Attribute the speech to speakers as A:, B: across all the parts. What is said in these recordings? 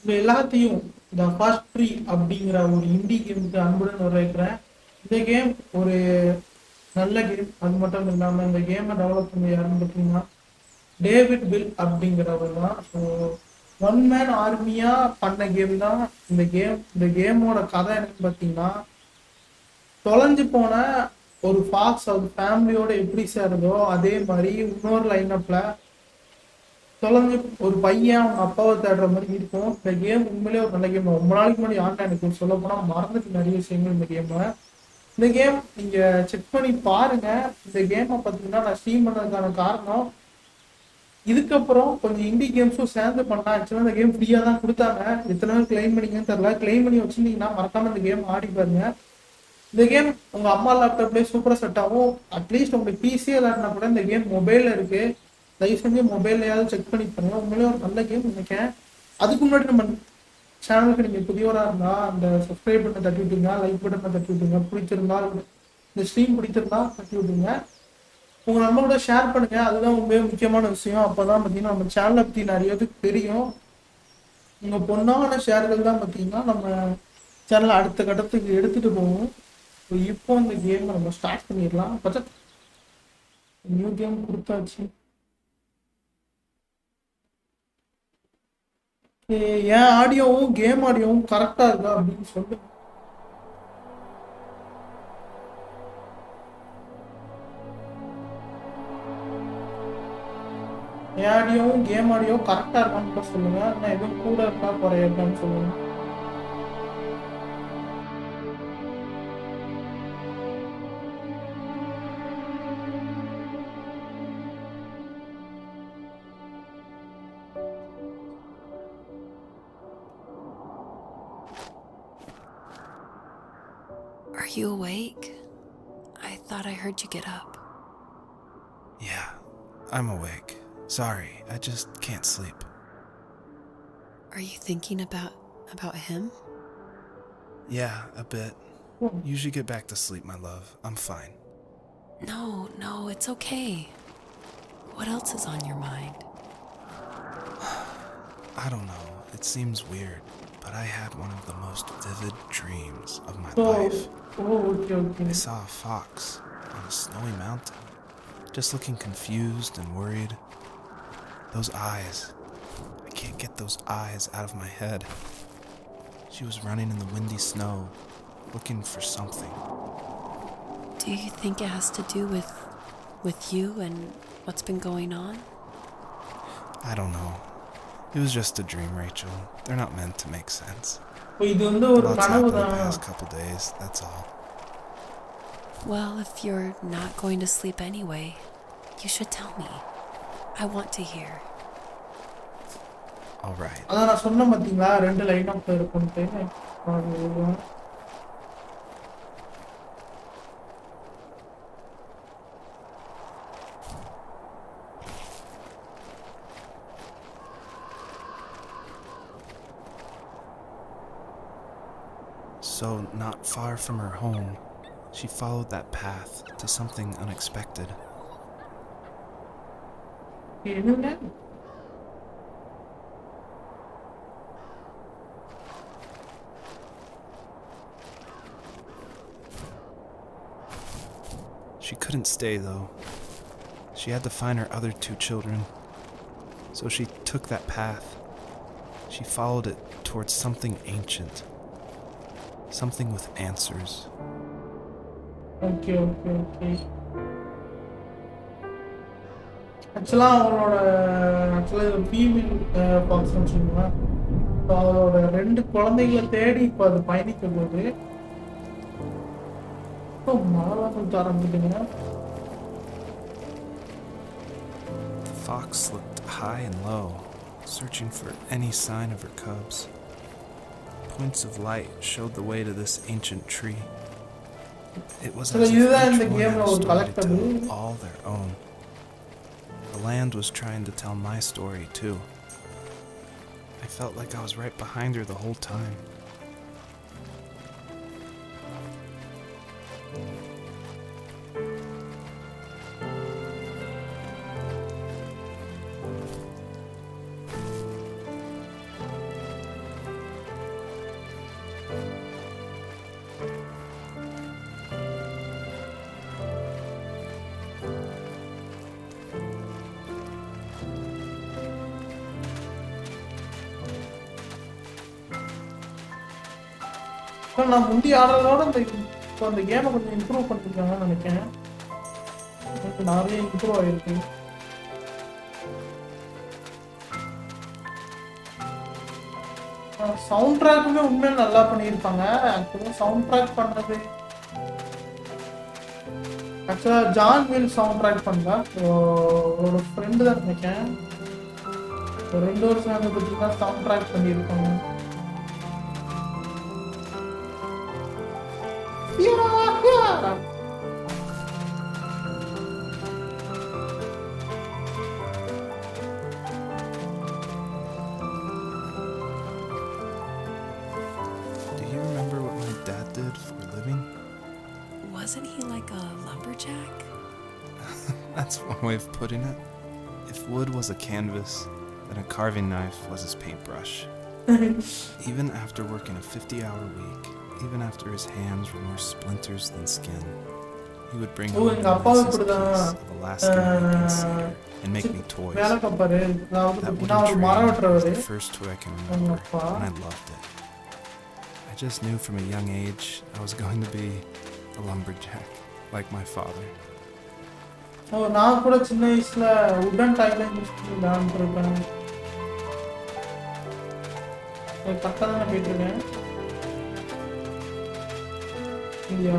A: உங்க எல்லாத்தையும் இந்த ஃபாஸ்ட் ஃப்ரீ அப்படிங்கிற ஒரு இண்டி கேமுக்கு அன்புடன் வரவேற்கிறேன். இந்த கேம் ஒரு நல்ல கேம். அது மட்டும் இல்லாமல் இந்த கேமை டெவலப் பண்ணி யாருன்னு பார்த்தீங்கன்னா டேவிட் பில் அப்படிங்கிறவர் தான். ஸோ ஒன் மேன் ஆர்மியாக பண்ண கேம் தான் இந்த கேம். இந்த கேமோட கதை என்னன்னு பார்த்தீங்கன்னா, தொலைஞ்சு போன ஒரு ஃபாக்ஸ் அது ஃபேமிலியோட எப்படி சேருதோ அதே மாதிரி இன்னொரு லைனப்பில் தொலைஞ்சு ஒரு பையன் அவங்க அப்பாவை தேடுற மாதிரி இருக்கும். இந்த கேம் உண்மையிலேயே ஒரு நல்ல கேம். ரொம்ப நாளைக்கு முன்னாடி ஆன்லைன் எனக்கு சொல்ல போனால் மறந்துட்டு நிறைய விஷயங்கள் இந்த கேமை. இந்த கேம் நீங்கள் செக் பண்ணி பாருங்க. இந்த கேமை பார்த்தீங்கன்னா நான் ஸ்ட்ரீம் பண்ணதுக்கான காரணம், இதுக்கப்புறம் கொஞ்சம் இண்டி கேம்ஸும் சேர்ந்து பண்ணலாம். ஆக்சுவலாக இந்த கேம் ஃப்ரீயாக தான் கொடுத்தாங்க. எத்தனை பேர் கிளைம் பண்ணிங்கன்னு தெரியல. கிளைம் பண்ணி வச்சுருந்தீங்கன்னா மறக்காம இந்த கேம் ஆடி பாருங்க. இந்த கேம் உங்கள் அம்மா லேப்டாப்லேயே சூப்பராக செட் ஆகும். அட்லீஸ்ட் உங்களுக்கு பிசியே விளாட்னா கூட இந்த கேம் மொபைலில் இருக்குது. தயவு செஞ்சு மொபைல்லையாவது செக் பண்ணி பாருங்க. உண்மையிலே ஒரு நல்ல கேம் நினைக்கிறேன். அதுக்கு முன்னாடி நம்ம சேனலுக்கு நீங்கள் புதியவராக இருந்தால் அந்த சப்ஸ்கிரைப் பண்ண தட்டி விட்டுங்க, லைக் பட்டனை தட்டி விட்டுங்க, பிடிச்சிருந்தா இந்த ஸ்ட்ரீம் பிடிச்சிருந்தா தட்டி விட்டுங்க, உங்கள் நம்மளோட ஷேர் பண்ணுங்க. அதுதான் ரொம்ப முக்கியமான விஷயம். அப்போ தான் பார்த்தீங்கன்னா நம்ம சேனலை பற்றி நிறைய தெரியும். உங்கள் பொண்ணான ஷேர்கள் தான் பார்த்தீங்கன்னா நம்ம சேனலை அடுத்த கட்டத்துக்கு எடுத்துகிட்டு போவோம். இப்போ இந்த கேமை நம்ம ஸ்டார்ட் பண்ணிடலாம். பார்த்தா நியூ கேம் கொடுத்தாச்சு. என் ஆடியோவும் கேம் ஆடியோவும் கரெக்டா இருக்கா அப்படின்னு சொல்லுங்க. என் ஆடியோவும் கேம் ஆடியோவும் கரெக்டா இருக்கான்னு கூட சொல்லுங்க. நான் எதுவும் கூட இருக்கா குறைய இருக்கான்னு சொல்லுங்க.
B: Are you awake? I thought I heard you get up.
C: Yeah, I'm awake. Sorry, I just can't sleep.
B: Are you thinking about him?
C: Yeah, a bit. You should get back to sleep, my love. I'm fine.
B: No, it's okay. What else is on your mind?
C: I don't know. It seems weird, but I had one of the most vivid dreams of my life.
A: Okay.
C: I saw a fox on a snowy mountain, just looking confused and worried. Those eyes. I can't get those eyes out of my head. She was running in the windy snow, looking for something.
B: Do you think it has to do with you and what's been going on?
C: I don't know. It was just a dream, Rachel. They're not meant to make sense. Lots happened the past couple days, that's all.
B: Well, if you're not going to sleep anyway, you should tell me. I want to hear.
C: All right.
A: அதான் நான் சொன்ன பார்த்தீங்களா, 2 line up இருக்கும்ட்டு.
C: So, not far from her home, she followed that path to something unexpected.
A: என்னங்க?
C: She couldn't stay, though. She had to find her other 2 children. So she took that path. She followed it towards something ancient. Something with answers.
A: Okay. ஆக்சுவலாக இது female ஃபாக்ஸ்னு வச்சுக்கோங்களேன். So அவரோட 2 குழந்தைகளை தேடி இப்போ அது பயணிக்கும் போது மழை கொஞ்சம் ஆரம்பிக்குதுங்க.
C: The fox looked high and low, searching for any sign of her cubs. Points of light showed the way to this ancient tree. It was as if each one had a story to tell, all their own. The land was trying to tell my story too. I felt like I was right behind her the whole time.
A: நான் முந்தி ஆடுறதோட இப்போ அந்த கேமை கொஞ்சம் improve பண்ணிருக்காங்கன்னு நினைக்கிறேன். நிறைய improve ஆயிருக்கு. Sound ட்ராக்குமே உண்மையில நல்லா பண்ணியிருப்பாங்க. ஆக்சுவலாக சவுண்ட் ட்ராக் பண்ணது ஆக்சுவலாக ஜான் வில் சவுண்ட் ட்ராக் பண்ணல, ஒரு ஃப்ரெண்டு தான் நினைக்கிறேன். ஒரு 2 வருஷம் வந்து பார்த்தீங்கன்னா சவுண்ட் ட்ராக் பண்ணியிருப்பாங்க.
C: Do you remember what my dad did for a living?
B: Wasn't he like a lumberjack?
C: That's one way of putting it. If wood was a canvas, then a carving knife was his paintbrush. Even after working a 50-hour week, even after his hands were more splinters than skin, he would bring home the nicest piece of Alaskan insider and make me toys. That wooden tree was the first toy I can remember, and I loved it. I just knew from a young age I was going to be a lumberjack, like my father.
A: நான் கூட சின்ன வயசுல உடன் டைலாம் use பண்ணி விளையாண்டுருக்கேன். கரெக்டாக தான் போயிட்டு இருக்கேன். இல்லையா?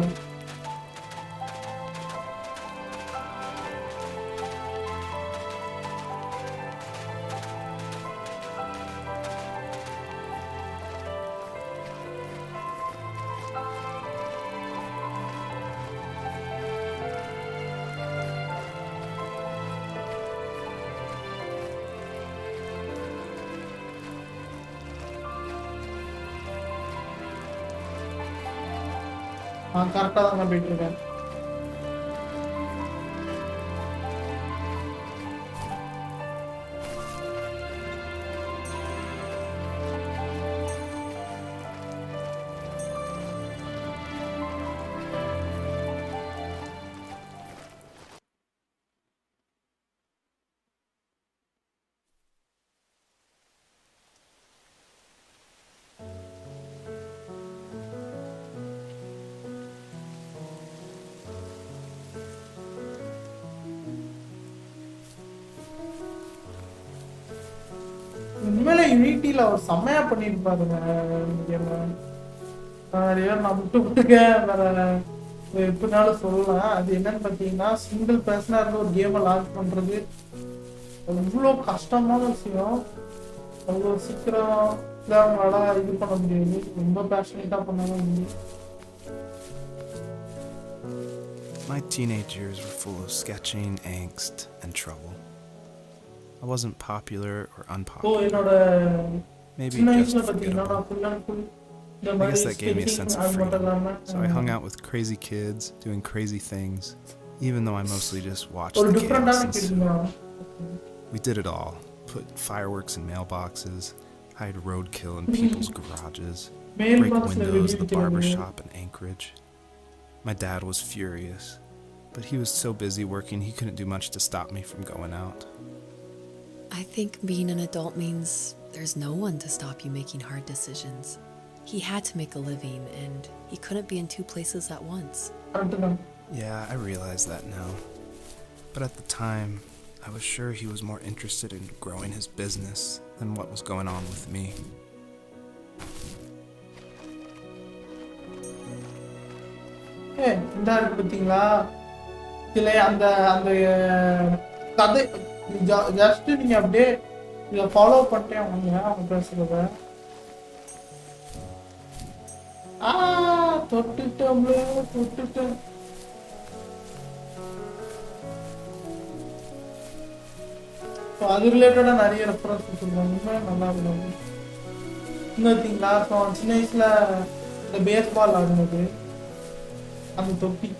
A: கரெக்டாக தான் போயிட்டு இருக்கேன். உண்மையில யூனிட்டியில் அவர் செம்மையா பண்ணியிருப்பாருங்க. நான் விட்டுருக்கேன், வேற எப்படினாலும் சொல்லலாம். அது என்னன்னு பார்த்தீங்கன்னா, சிங்கிள் பர்சனாக இருந்து ஒரு கேமை லான்ச் பண்ணுறது இவ்வளோ கஷ்டமான விஷயம். அவ்வளோ சீக்கிரம் அவங்களால இது பண்ண முடியாது. ரொம்ப பேஷனேட்டாக பண்ணாலும் முடியும்.
C: My teenage years were full of sketching, angst, and trouble. I wasn't popular or unpopular. Maybe just forgettable. I guess that gave me a sense of freedom. So I hung out with crazy kids, doing crazy things, even though I mostly just watched the chaos. We did it all. Put fireworks in mailboxes, hide roadkill in people's garages, break windows at the barber shop in Anchorage. My dad was furious, but he was so busy working he couldn't do much to stop me from going out.
B: I think being an adult means there's no one to stop you making hard decisions. He had to make a living, and he couldn't be in 2 places at once.
C: Yeah, I realize that now. But at the time, I was sure he was more interested in growing his business than what was going on with me.
A: இந்த பார்த்தீங்களா, இதில் அந்த அந்த கதை just நீங்கள் அப்படியே இதை follow பண்ணிட்டே அவங்க பேசுகிறத. தொட்டுட்டோம்ல தொட்டுட்டோம். அது ரிலேட்டடாக நிறைய ரெஃபரன்ஸ் கொடுத்துருக்காங்க. நல்லா இருக்கும். இன்னொருத்தீங்களா, சின்ன வயசில் இந்த பேஸ்பால் ஆடுனது, அந்த தொப்பி.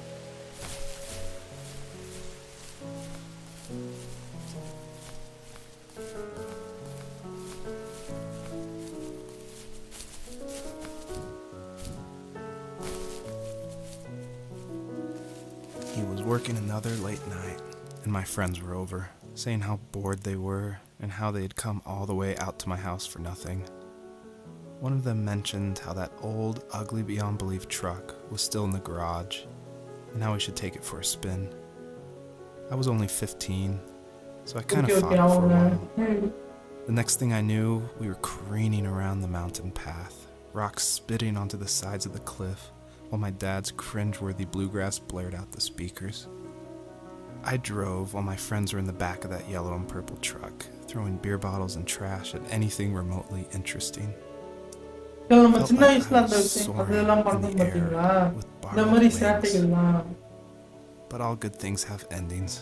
C: He was working another late night, and my friends were over, saying how bored they were and how they had come all the way out to my house for nothing. One of them mentioned how that old, ugly beyond belief truck was still in the garage, and how we should take it for a spin. I was only 15, so I kind of fought it for a while. The next thing I knew, we were careening around the mountain path, rocks spitting onto the sides of the cliff, while my dad's cringeworthy bluegrass blared out the speakers. I drove while my friends were in the back of that yellow and purple truck, throwing beer bottles and trash at anything remotely interesting.
A: நம்ம
C: Felt
A: சின்ன
C: like
A: வயசுல
C: I
A: அந்த
C: was
A: விஷயம்
C: soaring
A: அதெல்லாம்
C: in
A: பண்ணோம்
C: the air
A: பாத்தீங்களா?
C: with
A: இந்த
C: borrowed
A: மாதிரி
C: wings.
A: சேட்டைகள்லாம்
C: But all good things have endings.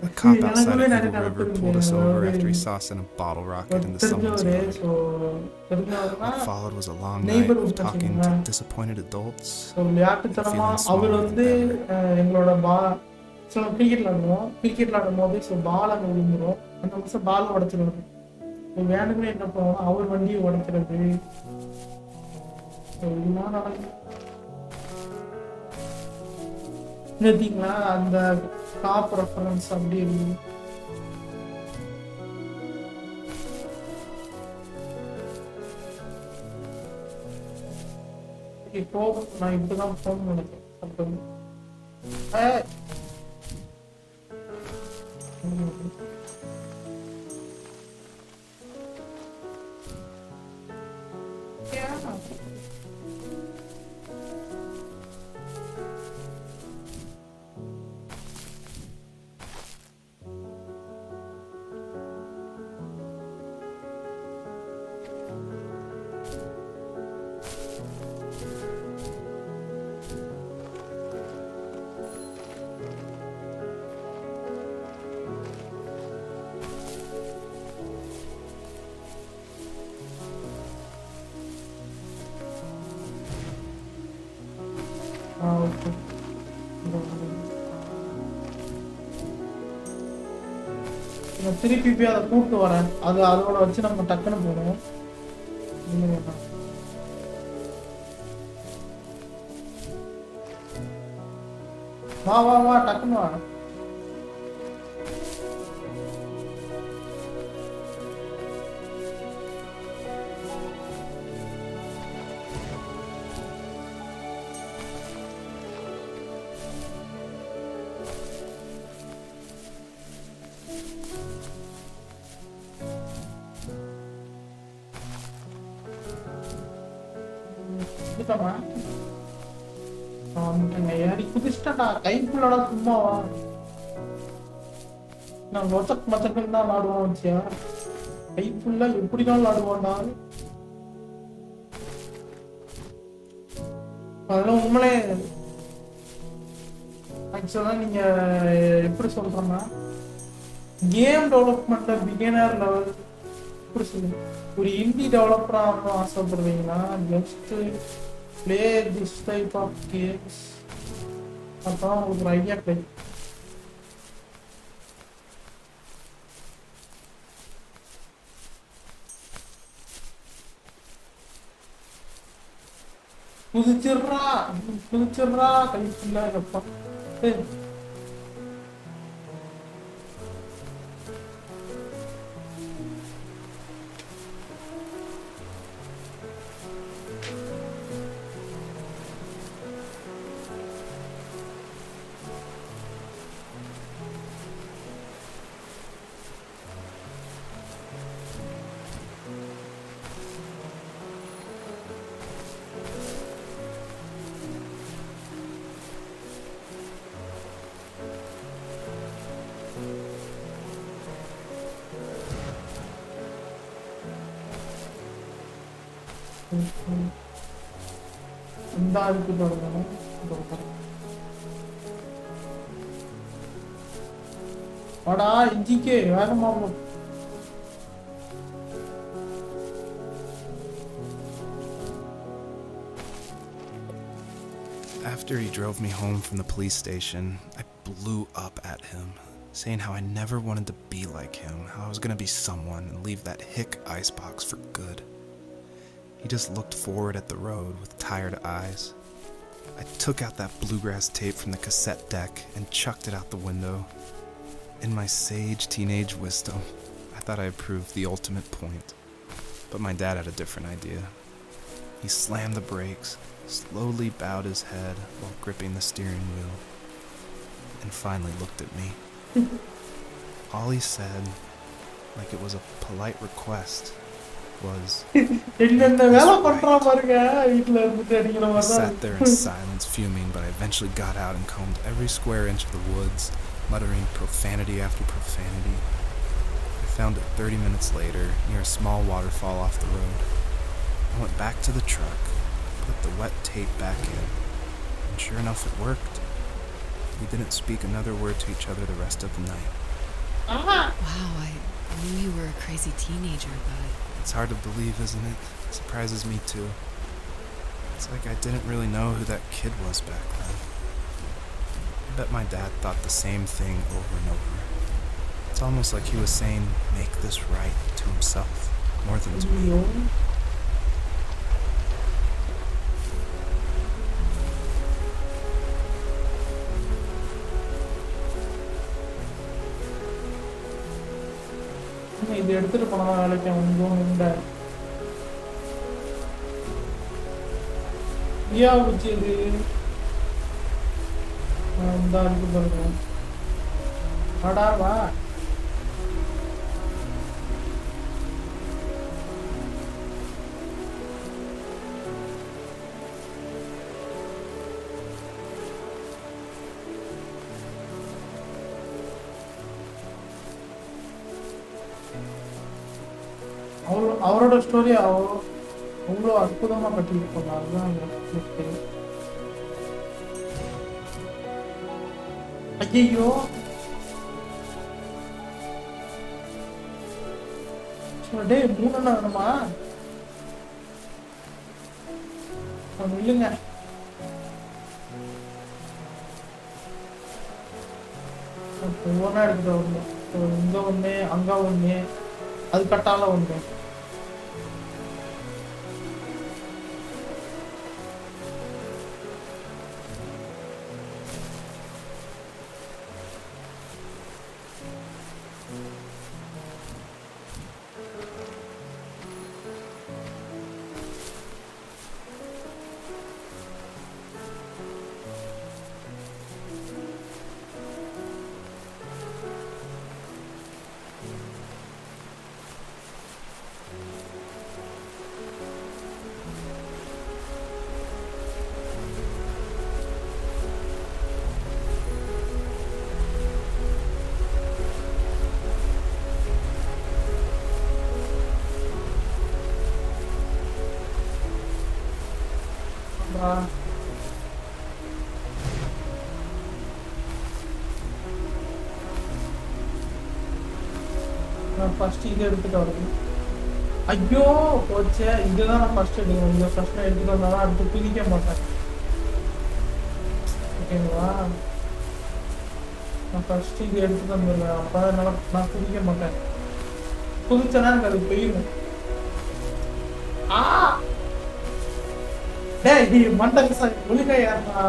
C: A cop outside of Eagle River pulled us over after he saw us in a bottle rocket into someone's
A: தெரிஞ்சவரு
C: road.
A: So தெரிஞ்சவருனா
C: What followed was a long night of
A: neighborhood
C: talking to
A: பார்த்தீங்களா?
C: disappointed adults.
A: So விளையாட்டுத்தனமா
C: Feeling
A: அவர்
C: smaller
A: வந்து
C: than
A: எங்களோட so cricket விளாடும் போது so பால் அங்கே விழுந்துடும் அந்த வருஷம் பால் உடச்சிருவாரு வேணுமே என்ன பண்ணுவோம் அவர் வண்டியை உடைக்கிறது இதெல்லாம் நடக்கும் பார்த்தீங்களா அந்த டாப் ரெஃபரன்ஸ் அப்படி இருக்கு இப்போ நான் இப்பதான் ஃபோன் பண்ணிட்டேன் ஓகே நான் திருப்பி போய் அதை கூப்பிட்டு வரேன் அதோட வச்சு நம்ம டக்குன்னு போகணும் வா வா வா டக்குன்னு வா ஏறி குதிச்சிட்டா கைக்குள்ளடா சும்மாவா நான் மொத்தக்கு மத்தக்கள் தான் விளாடுவோம் வச்சியா கைக்குள்ள எப்படிதான் விளாடுவோம்டா அதெல்லாம் உண்மையிலே ஆக்சுவலா நீங்க எப்படி சொல்றேன்னா கேம் டெவலப்மெண்ட்ல பிகினர் லெவல் எப்படி சொல்லுங்க ஒரு இண்டி டெவலப்பரா ஆகணும் ஆசைப்படுறீங்கன்னா just play this type of games அப்பதான் உங்களுக்கு ஒரு ஐடியா கிடைக்கும் குதிச்சிடுறா கைக்குள்ள எப்பா இந்த ஆளுக்கு தொடங்கணும் வாடா NGK வேகமா போ
C: After he drove me home from the police station, I blew up at him, saying how I never wanted to be like him, how I was gonna be someone and leave that hick icebox for good. He just looked forward at the road with tired eyes. I took out that bluegrass tape from the cassette deck and chucked it out the window. In my sage teenage wisdom, I thought I had proved the ultimate point. But my dad had a different idea. He slammed the brakes, slowly bowed his head while gripping the steering wheel, and finally looked at me. All he said, like it was a polite request, was,
A: என்னென்ன வேலை பண்றான் பாருங்க வீட்டுல இருந்துட்டு அடிக்கிற
C: I
A: மாதிரி
C: sat there in silence, fuming, but I eventually got out and combed every square inch of the woods, muttering profanity after profanity. I found it 30 minutes later, near a small waterfall off the road. I went back to the truck, put the wet tape back in, and sure enough it worked. We didn't speak another word to each other the rest of the night.
B: Wow, I knew you were a crazy teenager, but
C: It's hard to believe, isn't it? It surprises me too. It's like I didn't really know who that kid was back then. I bet my dad thought the same thing over and over. It's almost like he was saying, make this right to himself, more than to me.
A: ஐயோ. இது எடுத்துட்டு போனா வேலைக்கு கொஞ்சம் இந்த ஐயா வச்சு இது இந்த இருக்கு பாருங்க வாடா வா அவரோட ஸ்டோரி அவ்வளோ அற்புதமா கட்டியிருப்பாங்க அதுதான் ஐயோ டே 3 வேணுமா இல்லைங்க ஒவ்வொன்றா எடுத்துட்டு வரணும் இங்க ஒண்ணு அங்க ஒண்ணு அது கட்டால ஒண்ணு நான் ஃபர்ஸ்ட் இதை எடுத்துட்டு வரேன் ஐயோ போச்சே இதுதான் நான் ஃபர்ஸ்ட் எடுக்கணும் இந்த ஃபர்ஸ்ட் நான் எடுத்துட்டு வந்தாலும் அடுத்து பிரிக்க மாட்டேன் ஓகேங்களா நான் ஃபர்ஸ்ட் இது எடுத்துட்டு வந்துடுவேன் அப்போ நான் பிரிக்க மாட்டேன் புதுச்சனா எனக்கு அது போயிடும் டேய் மண்டல சார் ஒழுங்கா யாருடா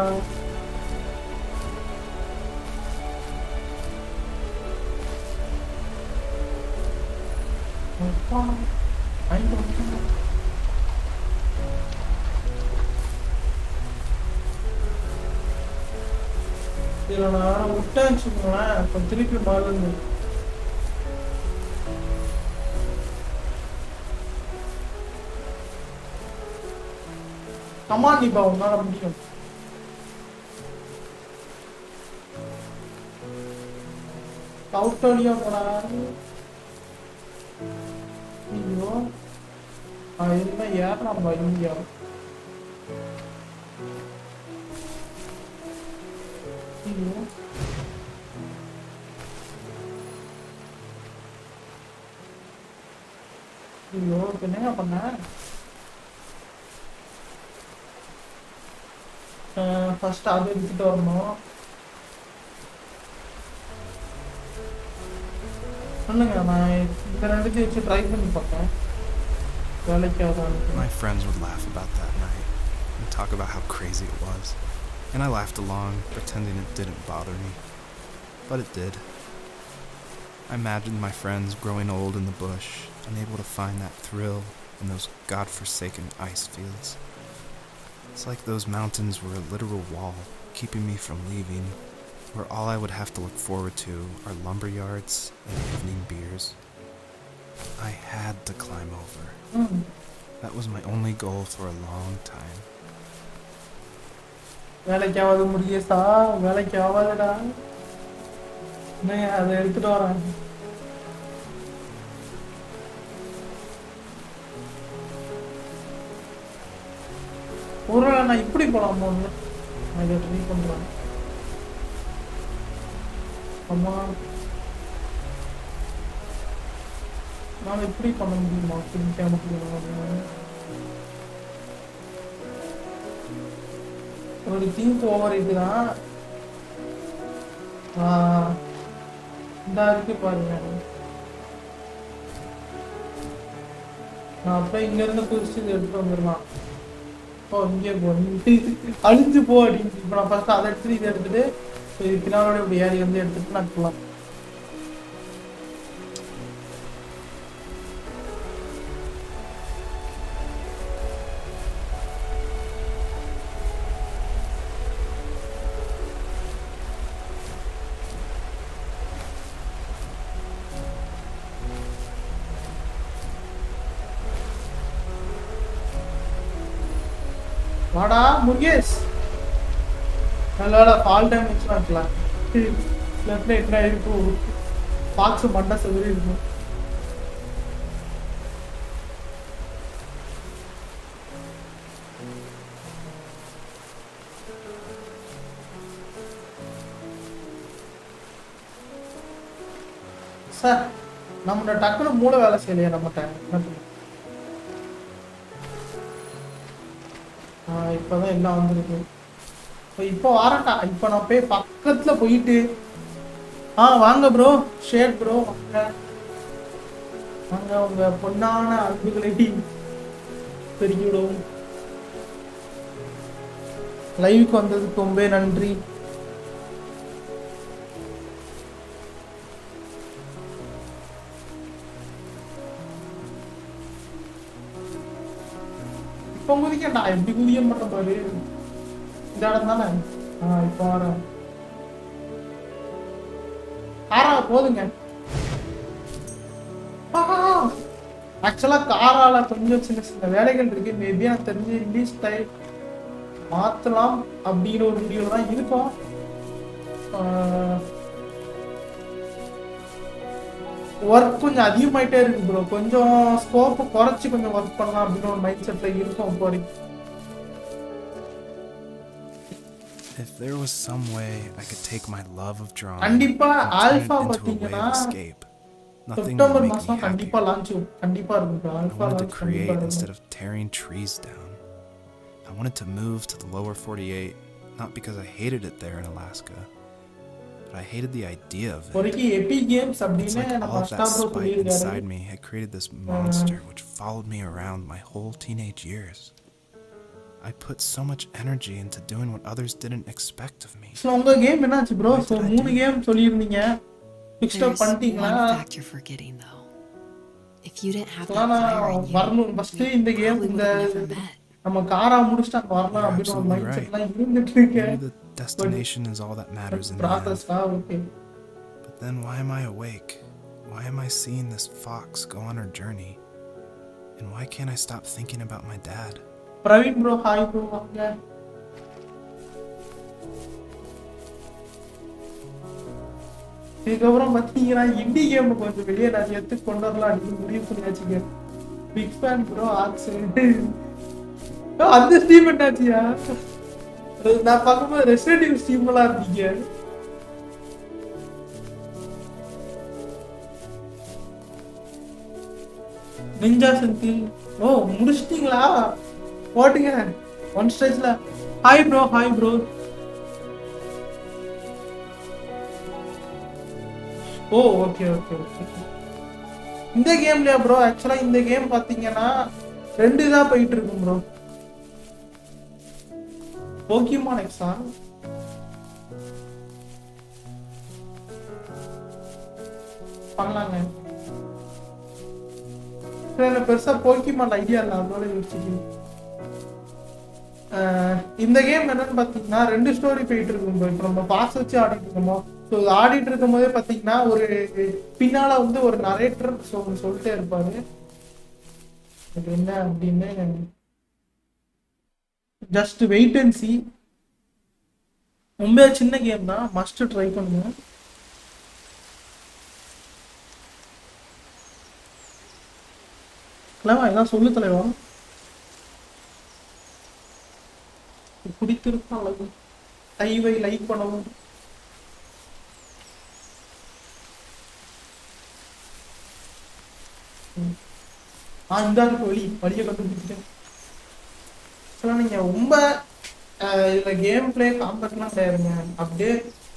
A: இதுல நான் விட்டேன்னு வச்சுக்கோங்களேன் இப்போ திருப்பி மாறுது கமாண்டிப்பா உன்னால முடியும் அவுட்டோலியா போனாரு ஐயோ இனிமே ஏறலாம் இந்தியா ஐயோ ஐயோ என்னங்க பண்ண ஃபர்ஸ்ட் அது எடுத்துட்டு வரணும் சொல்லுங்க நான் இந்த ரெண்டுத்தையும் வச்சு ட்ரை பண்ணி பார்த்தேன் வேலைக்கு ஆகாது
C: My friends would laugh about that night and talk about how crazy it was, and I laughed along, pretending it didn't bother me, but it did. I imagined my friends growing old in the bush, unable to find that thrill in those godforsaken ice fields. It's like those mountains were a literal wall, keeping me from leaving, where all I would have to look forward to are lumber yards and evening beers. I had to climb over. That was my only goal for a long time.
A: வேலைக்கு ஆகாது முருகேசா, வேலைக்கு ஆகாதுடா. அதை எடுத்துட்டு வரேன். ஒரு நான் இப்படி போலாமா? நான் இதை ட்ரை பண்றேன். அம்மா நான் இப்படி பண்ண முடியுமா? ஒரு திங்க் ஓவர் இதுதான். இந்த இருக்கு பாருங்க. நான் அப்படியே இங்க இருந்து குதிச்சு எடுத்துட்டு வந்துடலாம். இங்கே போ, அழிஞ்சு போ அப்படின்னு. இப்போ நான் ஃபர்ஸ்ட் அதை எடுத்துட்டு இதை எடுத்துட்டு பின்னாலோட இப்படி ஏறி வந்து எடுத்துட்டு நான் போகலாம். வாடா முருகேஷ், நல்ல ஃபால் டேமேஜ் வைக்கலாம். லெஃப்ட்ல என்ன இருக்கும்? பாக்ஸ் மண்டை செவரி இருக்கும். சார் நம்ம டக்குனு மூளை வேலை செய்யலையா நம்மகிட்ட? இப்போதான் எல்லாம் வந்துருக்கு. இப்போ வரட்டா. இப்போ நான் போய் பக்கத்துல போயிட்டு வாங்க ப்ரோ, ஷேட் ப்ரோ, வாங்க உங்க பொன்னான அன்புகளை பெருக்கி விடுவோம். லைவுக்கு வந்ததுக்கு ரொம்ப நன்றி. இப்போ குதிக்கண்டா, எப்படி குதிக்க மாட்டேன் பாரு. இந்த இடம் தானே. இப்போ வரேன். போதுங்க. ஆக்சுவலா காரால கொஞ்சம் சின்ன சின்ன வேலைகள் இருக்கு. மேபி எனக்கு தெரிஞ்சு ரிலீஸ் டைம் மாத்தலாம் அப்படிங்கிற ஒரு வீடியோல தான் இருக்கும். ஒர்க் கொஞ்சம் அதிகமாயிட்டே இருக்கு ப்ரோ. கொஞ்சம் ஸ்கோப் குறைச்சி கொஞ்சம் ஒர்க் பண்ணலாம் அப்படின்னு ஒரு மைண்ட் செட்ல இருக்கும் இப்போ வரைக்கும்.
C: If there was some way I could take my love of drawing
A: கண்டிப்பா alpha
C: and turn it into a
A: பாத்தீங்கன்னா
C: way of escape, nothing would
A: September
C: make me
A: மாசம் கண்டிப்பா
C: happier.
A: லான்ச் கண்டிப்பா இருக்கும்.
C: I
A: alpha
C: wanted to
A: launch
C: create
A: கண்டிப்பா
C: instead
A: இருக்கும்.
C: of tearing trees down. I wanted to move to the lower 48, not because I hated it there in Alaska, but I hated the idea of it.
A: ஒருக்கி Epic Games
C: It's
A: அப்படினே
C: like
A: நம்ம
C: all of
A: first
C: that
A: bro
C: spite
A: சொல்லிருக்காரு.
C: inside me had created this monster which followed me around my whole teenage years. I put so much energy into doing what others didn't expect of me.
A: So உங்க game என்னாச்சு bro? So 3 game சொல்லிருந்தீங்க. Fixed up
B: There's
A: பண்ணிட்டீங்களா?
B: one fact you're forgetting though. If you didn't have that fire in you,
A: வரணும் first இந்த game
B: we
A: இந்த
B: would have never met.
A: நம்ம காரா முடிச்சிட்டு வரலாம்
C: You're
A: அப்படின ஒரு
C: absolutely
A: மைண்ட்
C: right.
A: செட்ல இருந்துட்டு இருக்கு.
C: Maybe the destination is all that matters in the end.
A: ப்ராசஸ்டா okay.
C: But then why am I awake? Why am I seeing this fox go on her journey? And why can't I stop thinking about my dad?
A: Praveen bro hi bro வாங்க. இதுக்கப்புறம் பார்த்தீங்கன்னா indie game கொஞ்சம் வெளியே நான் எடுத்து கொண்டு வரலாம் அப்படின்னு முடிவு பண்ணியாச்சுங்க. பிக் ஃபேன் ப்ரோ ஆக்ஸ். அந்த ஸ்டீம் என்னாச்சியா? நான் பார்க்கும்போது ரெசிடென்ட் ஈவில் ஸ்டீம்லாம் இருந்தீங்க. நிஞ்சா செந்தில் முடிச்சிட்டீங்களா? போட்டுங்க ஒன் ஸ்டேஜ்ல. Hi bro hi bro. Okay okay okay. இந்த கேம்லயா ப்ரோ? ஆக்சுவலா இந்த கேம் பாத்தீங்கன்னா 2 இதா போயிட்டு இருக்கும் ப்ரோ. போக்கிமான் எக்ஸா பண்ணலாங்க. எனக்கு பெருசா போக்கிமான் ஐடியா இல்லை, அதனால யோசிச்சுக்கணும். இந்த கேம் என்னன்னு பார்த்தீங்கன்னா 2 ஸ்டோரி போயிட்டு இருக்கும். இப்போ நம்ம பாஸ் வச்சு ஆடிட்டு இருக்கோமோ, ஸோ ஆடிட்டு இருக்கும் போதே பார்த்தீங்கன்னா ஒரு பின்னால வந்து ஒரு நரேட்டர் சொல்லிட்டே இருப்பாரு. அது என்ன அப்படின்னு ஜஸ்ட் வெயிட் அண்ட் சி. ரொம்ப சின்ன கேம் தான், மஸ்ட் ட்ரை பண்ணுங்க. தலைவா எல்லாம் சொல்லு தலைவா. பிடித்திருக்கும் அளவு லைவை லைக் பண்ணவும். இந்த வழியை கண்டுபிடிச்சிட்டேன். நீங்க ரொம்ப இதுல கேம் பிளே காம்பெக்ட்லாம் கிடையாதுங்க, அப்படியே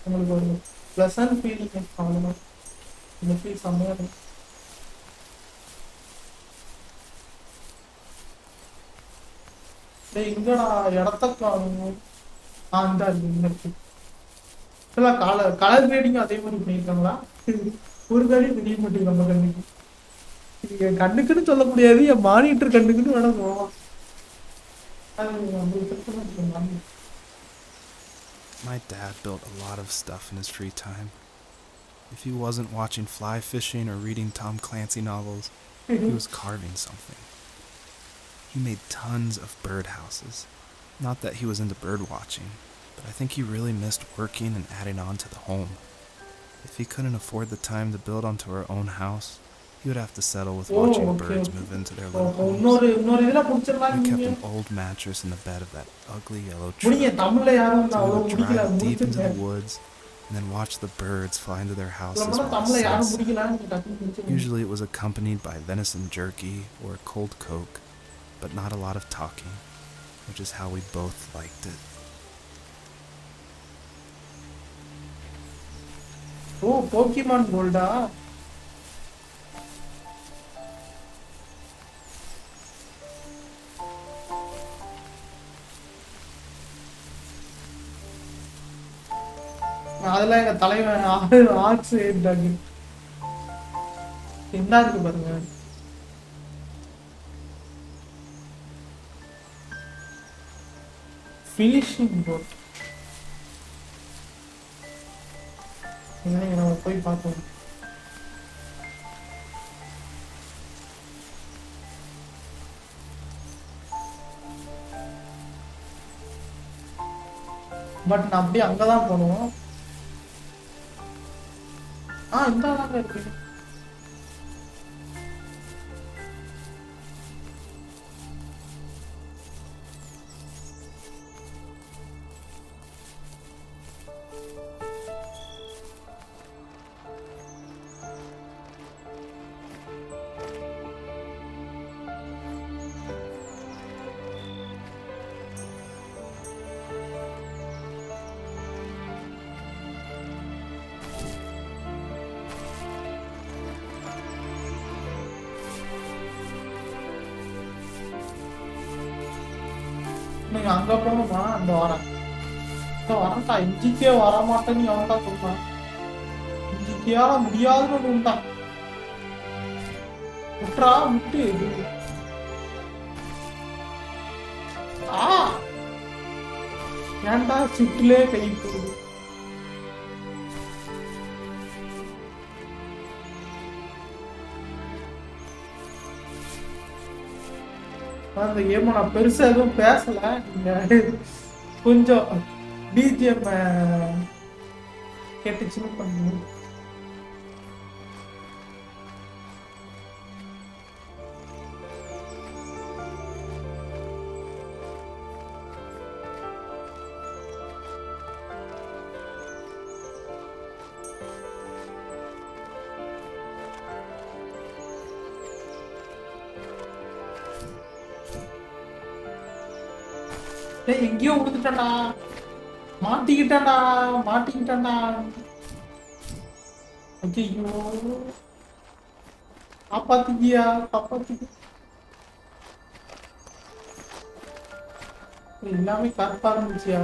A: உங்களுக்கு ஒரு ப்ளசன்ட் ஃபீலிங் அவ்வளோதான். இந்த ஃபீல் செம்மையா இருக்கும். இங்கடா இடத்த காணும். இந்த இருக்கு. கலர் கிரேடிங் அதே மாதிரி பண்ணியிருக்காங்களா? ஒரு காடி தெரிய மாட்டேங்குது நம்ம கண்ணுக்கு. என் கண்ணுக்குன்னு சொல்ல முடியாது, என் மானிட்டர் கண்ணுக்குன்னு வேணா போவோம்.
C: My dad built a lot of stuff in his free time. If he wasn't watching fly fishing or reading Tom Clancy novels, he was carving something. He made tons of birdhouses. Not that he was into bird watching, but I think he really missed working and adding on to the home. If he couldn't afford the time to build onto our own house, he would have to settle with watching birds move into their little homes. We kept an old mattress in the bed of that ugly yellow truck. So we would drive deep into the woods and then watch the birds fly into their houses while the sun set. Usually it was accompanied by venison jerky or a cold Coke, but not a lot of talking, which is how we both liked it.
A: Oh, Pokemon Golda. அதெல்லாம் எங்க தலைவன் arts ஏறிட்டாங்க. என்ன இருக்கு பாருங்க. Finishing boat. நம்ம போய் பார்த்தோம். But நான் அப்படியே அங்கதான் போனோம். இந்த ஆளாங்க இருக்கு. நீங்க அங்க போகணுமா? அந்த வாரம் வரட்டா. NGK வர மாட்டேன்னு அவன்டா சொல்றான். NGKயால முடியாதுன்னு உண்டா முட்டா முட்டு. ஏன்டா சுட்டுலே கை போகுது. அந்த கேம் நான் பெருசா எதுவும் பேசல. நீங்க கொஞ்சம் பிஜிஎம் கேட்டு சின்ன பண்ணுங்க. எங்கேயோ விழுந்துட்டா, மாட்டிக்கிட்டான்டா. ஐயோ காப்பாத்திக்கியா, காப்பாத்திக்க. எல்லாமே கருப்பா இருந்துச்சியா.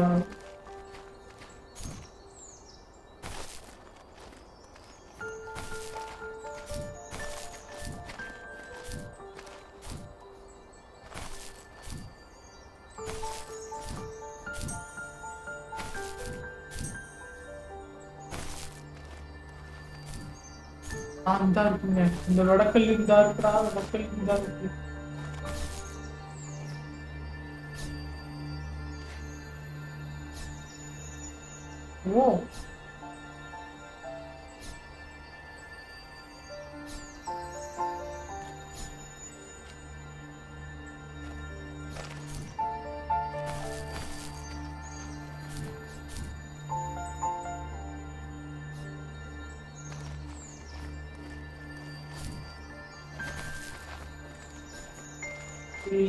A: இந்த இருக்குங்க. இந்த வடக்கல் இந்த இருக்குடா, வடக்கல் இந்த இருக்கு. ஓ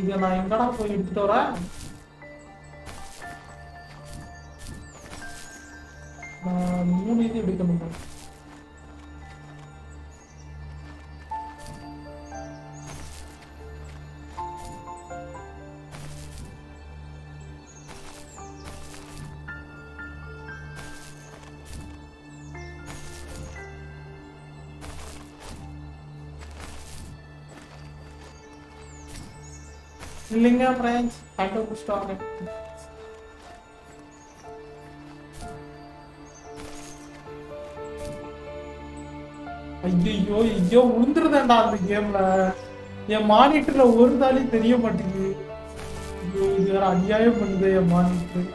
A: இதை நான் எங்கடா போய் எடுத்துட்டு வரேன்? நான் 3 இது எடுக்கணும். இல்லைங்க ஃப்ரெண்ட்ஸ், கண்டுபிடிச்சிட்டாங்க. ஐயோ ஐயோ உளுந்துருதேன்டா அந்த கேம்ல. என் மானிட்டர்ல ஒரு தாலி தெரிய மாட்டேங்குது. ஐயோ இது வேற அநியாயம் பண்ணுது என் மானிட்டர்.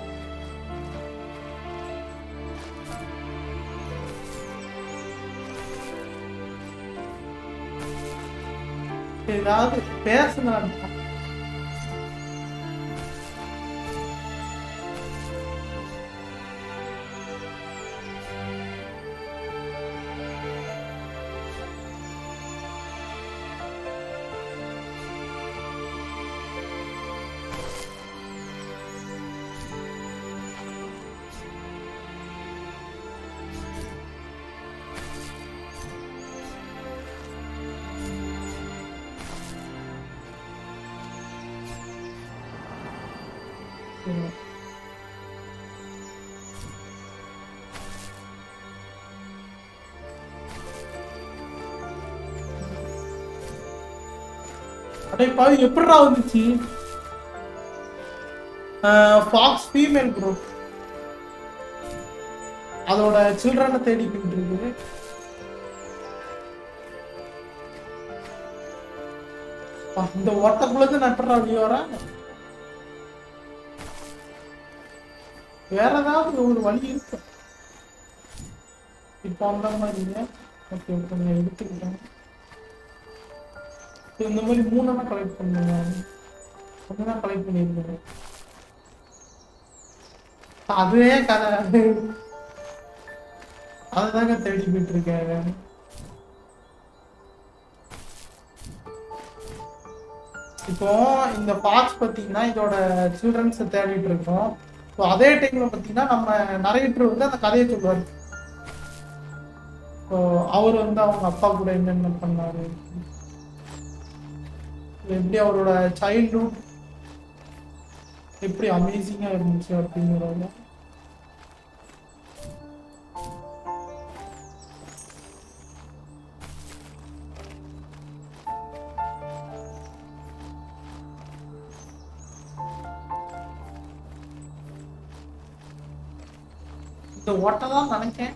A: ஏதாவது பேசுங்க. அடே பாவி எப்படிடா வந்துச்சு? ஃபாக்ஸ் ஃபீமேல் ப்ரோ, அதோட சில்ட்ரனை தேடிக்கிட்டு இருக்குது. இந்த ஓட்டக்குள்ளது நட்டுறா வெளியே வர. வேற ஏதாவது ஒரு வழி இருக்கு இப்போ அந்த மாதிரி. ஓகே கொஞ்சம் எடுத்துக்கிட்டேன். இந்த மாதிரி 3 கலெக்ட் பண்ணுங்க. ஒண்ணுதான் கலெக்ட் பண்ணியிருக்கேன். அதுவே கதை, அதுதாங்க தேடி போயிட்டு இருக்கேன். இப்போ இந்த பாக்ஸ் பார்த்தீங்கன்னா இதோட சில்ட்ரன்ஸ் தேடிட்டு இருக்கோம். ஸோ அதே டைம்ல பார்த்தீங்கன்னா நம்ம நரேட்டர் வந்து அந்த கதையை சொல்லுவார். ஸோ அவர் வந்து அவங்க அப்பா கூட என்னென்ன பண்ணாரு, எப்படி அவரோட சைல்ட்ஹுட் எப்படி அமேசிங்கா இருந்துச்சு அப்படிங்கிறத. இந்த ஓட்டை தான் நினைச்சேன்.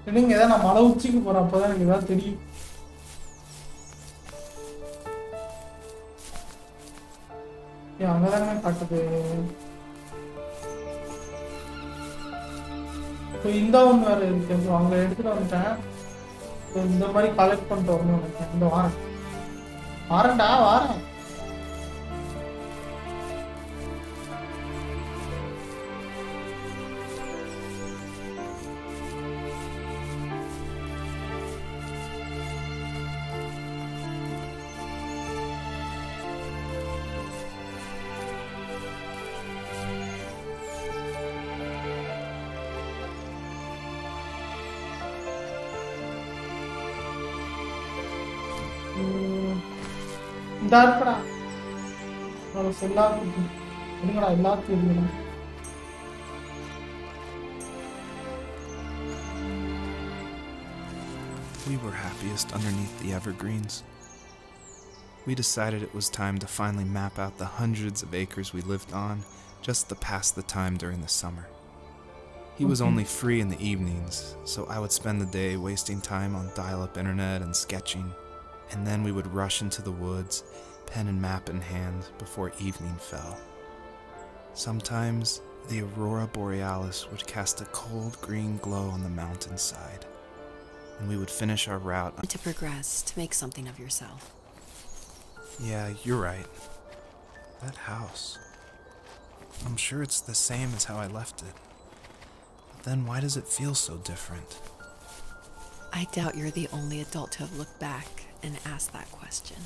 A: இல்லைங்க, ஏதாவது நான் மலை உச்சிக்கு போறேன், அப்பதான் எனக்கு ஏதாவது தெரியும். அங்கதானே காட்டுது. இப்போ இந்த ஒன்று வேற இருக்கு, அங்க எடுத்துட்டு வந்துட்டேன். இந்த மாதிரி கலெக்ட் பண்ணிட்டு வரணும் நினைக்கிறேன். இந்த வாரம் வாரண்டா வாரம். இந்த இருக்கடா எல்லாத்துக்கும் இருங்கடா எல்லாத்துக்கும் இருக்கணும்.
C: We were happiest underneath the evergreens. We decided it was time to finally map out the hundreds of acres we lived on just to pass the time during the summer. He was only free in the evenings, so I would spend the day wasting time on dial-up internet and sketching, and then we would rush into the woods, pen and map in hand, before evening fell. Sometimes the aurora borealis would cast a cold green glow on the mountainside, and we would finish our route
B: To progress, to make something of yourself.
C: Yeah, you're right. That house. I'm sure it's the same as how I left it. But then why does it feel so different?
B: I doubt you're the only adult to have looked back and asked that question.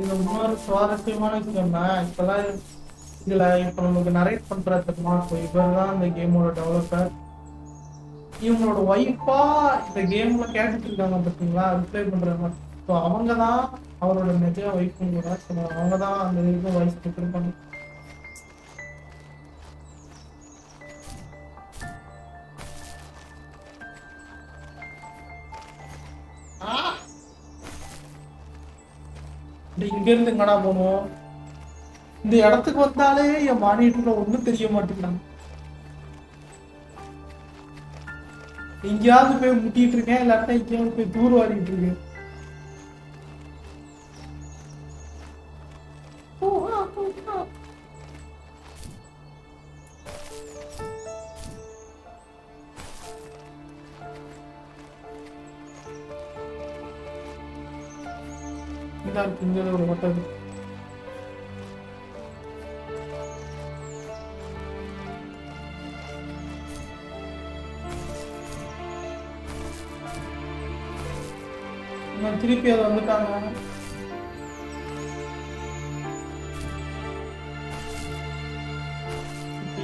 A: இது இன்னொரு சுவாரஸ்யமான விஷயம்னா இப்பதான் இதுல இப்ப நமக்கு narrate பண்றதுக்குமா இவர் தான் இந்த கேமோட டெவலப்பர். இவங்களோட ஒய்ஃபா இந்த கேம்ல கேட்டுட்டு இருக்காங்க பார்த்தீங்களா, ரிப்ளை பண்றாங்க. ஸோ அவங்க தான் அவரோட நிஜ ஒய்ஃபும் கூட. ஸோ அவங்க தான் அந்த இதுக்கு வாய்ஸ் கொடுத்துருப்பாங்க. இங்க இருந்து எங்கடா போனோம்? இந்த இடத்துக்கு வந்தாலே என் மானிட்டர்ல ஒண்ணும் தெரிய மாட்டேங்கிறாங்க. எங்கேயாவது போய் முட்டிட்டு இருக்கேன், இல்லாட்டா எங்கேயாவது போய் தூர் வாரிட்டு இருக்கேன். இங்க ஒரு ஹோட்டல். திருப்பி அதை வந்துட்டாங்க.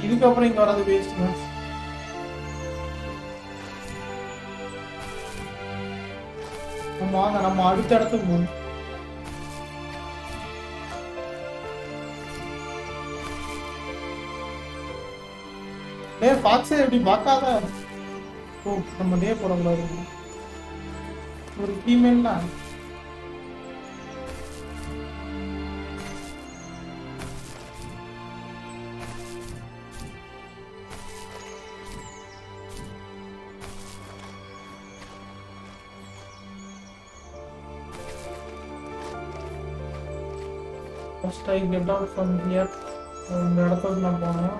A: இதுக்கப்புறம் இங்க வராது வேஸ்ட். வாங்க நம்ம அடுத்த இடத்துக்கு போகணும். பாக்ஸே எப்படி பார்க்காத. ஓ நம்ம டே போடக்கூடாது. ஒரு ஃபீமேல்னா first I get out from here. இந்த இடத்துக்கு நான் போனோம்.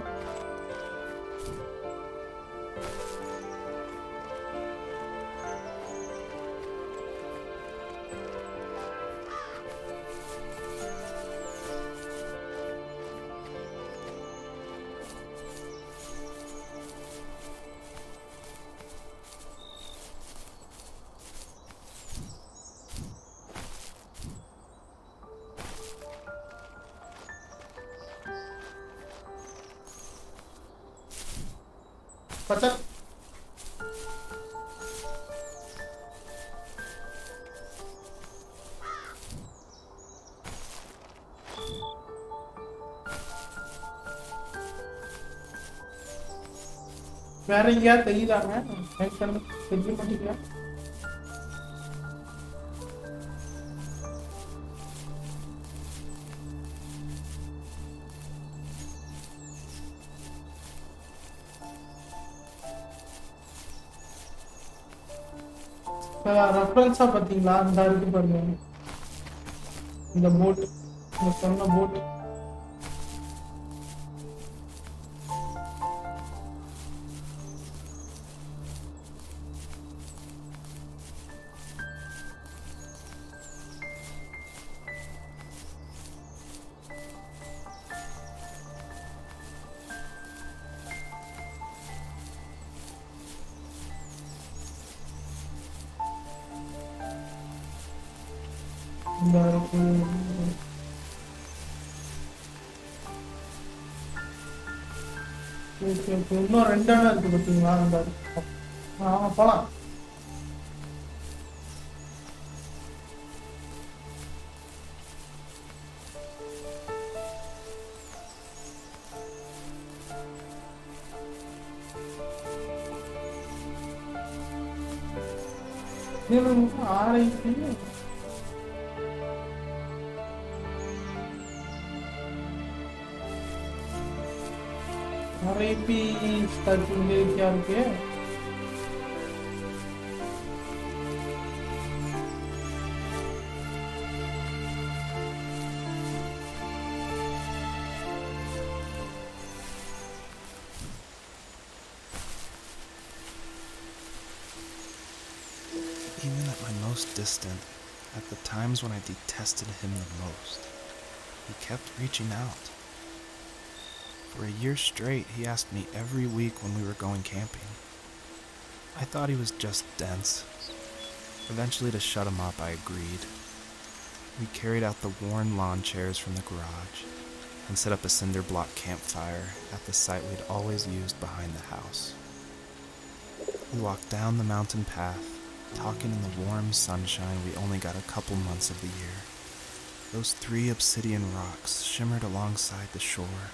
A: பச்சை வேற எங்கேயாவது தெரியுதாங்க? தெரிய மாட்டேங்க. ரெஃபரன்ஸா பாத்தீங்களா? இந்த இருக்கு பாருங்க, இந்த போட், இந்த சொன்ன போட். இந்த இருக்கு. ஓகே ஓகே, இன்னும் 2 அணை இருக்கு பார்த்தீங்களா? அந்த போகலாம். ஆர்ஐபி ஆர்ஐபி ஸ்டார்டிங் क्या இருக்கு?
C: Even at my most distant, at the times when I detested him the most, he kept reaching out. For a year straight, he asked me every week when we were going camping. I thought he was just dense. Eventually, to shut him up, I agreed. We carried out the worn lawn chairs from the garage and set up a cinder block campfire at the site we'd always used behind the house. We walked down the mountain path, talking in the warm sunshine we only got a couple months of the year. Those 3 obsidian rocks shimmered alongside the shore,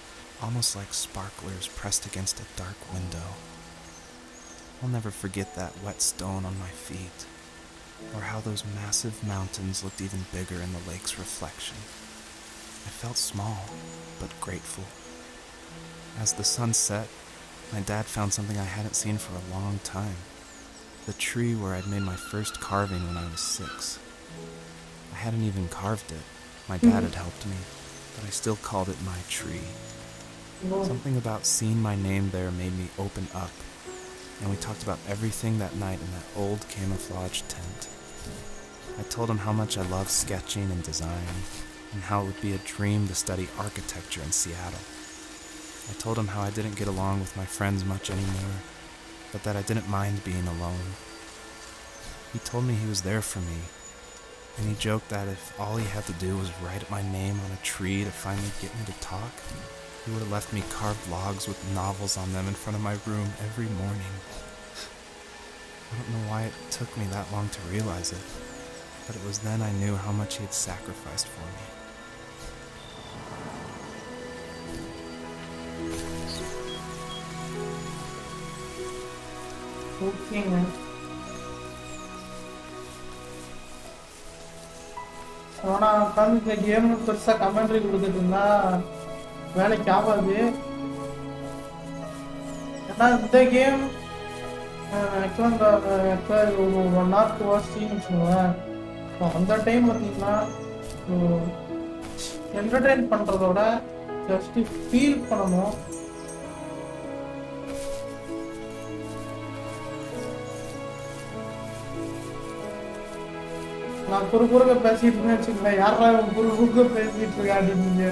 C: almost like sparklers pressed against a dark window. I'll never forget that wet stone on my feet, or how those massive mountains looked even bigger in the lake's reflection. I felt small, but grateful. As the sun set, my dad found something I hadn't seen for a long time. The tree where I'd made my first carving when I was 6. I hadn't even carved it. My dad had helped me, but I still called it my tree. Something about seeing my name there made me open up, and we talked about everything that night in that old camouflage tent. I told him how much I loved sketching and design, and how it would be a dream to study architecture in Seattle. I told him how I didn't get along with my friends much anymore, but that I didn't mind being alone. He told me he was there for me, and he joked that if all he had to do was write my name on a tree to finally get me to talk, he would have left me carved logs with novels on them in front of my room every morning. I don't know why it took me that long to realize it, but it was then I knew how much he had sacrificed for me.
A: ஓகேங்க. ஆனால் உட்காந்து இந்த game பெருசாக commentary கொடுத்துட்டு இருந்தா வேலைக்கு ஆகாது. ஏன்னா இந்த கேம் ஆக்சுவலாக இந்த ஒரு 1 hour 2 hours வச்சுக்கோங்களேன். அந்த டைம் பார்த்தீங்கன்னா என்டர்டெயின் பண்ணுறதோட ஜஸ்ட்டு ஃபீல் பண்ணணும். நான் குறுக்க பேசிட்டு இருந்தேன் வச்சுக்கோங்களேன், யாரா குறுக்க பேசிட்டு இருக்கா அப்படின்னு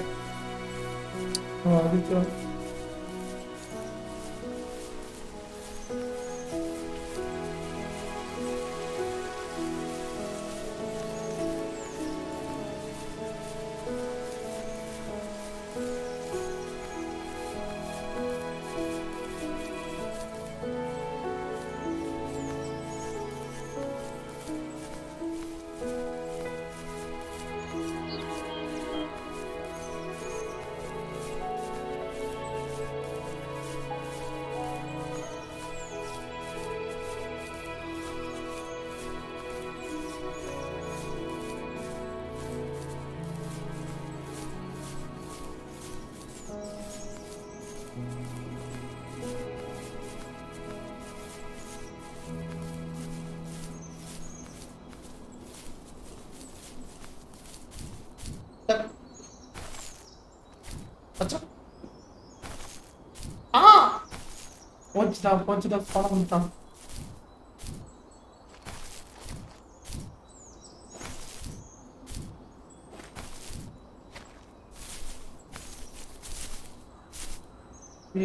A: அதுக்கு போச்சுடா பணம் கொடுத்தான்.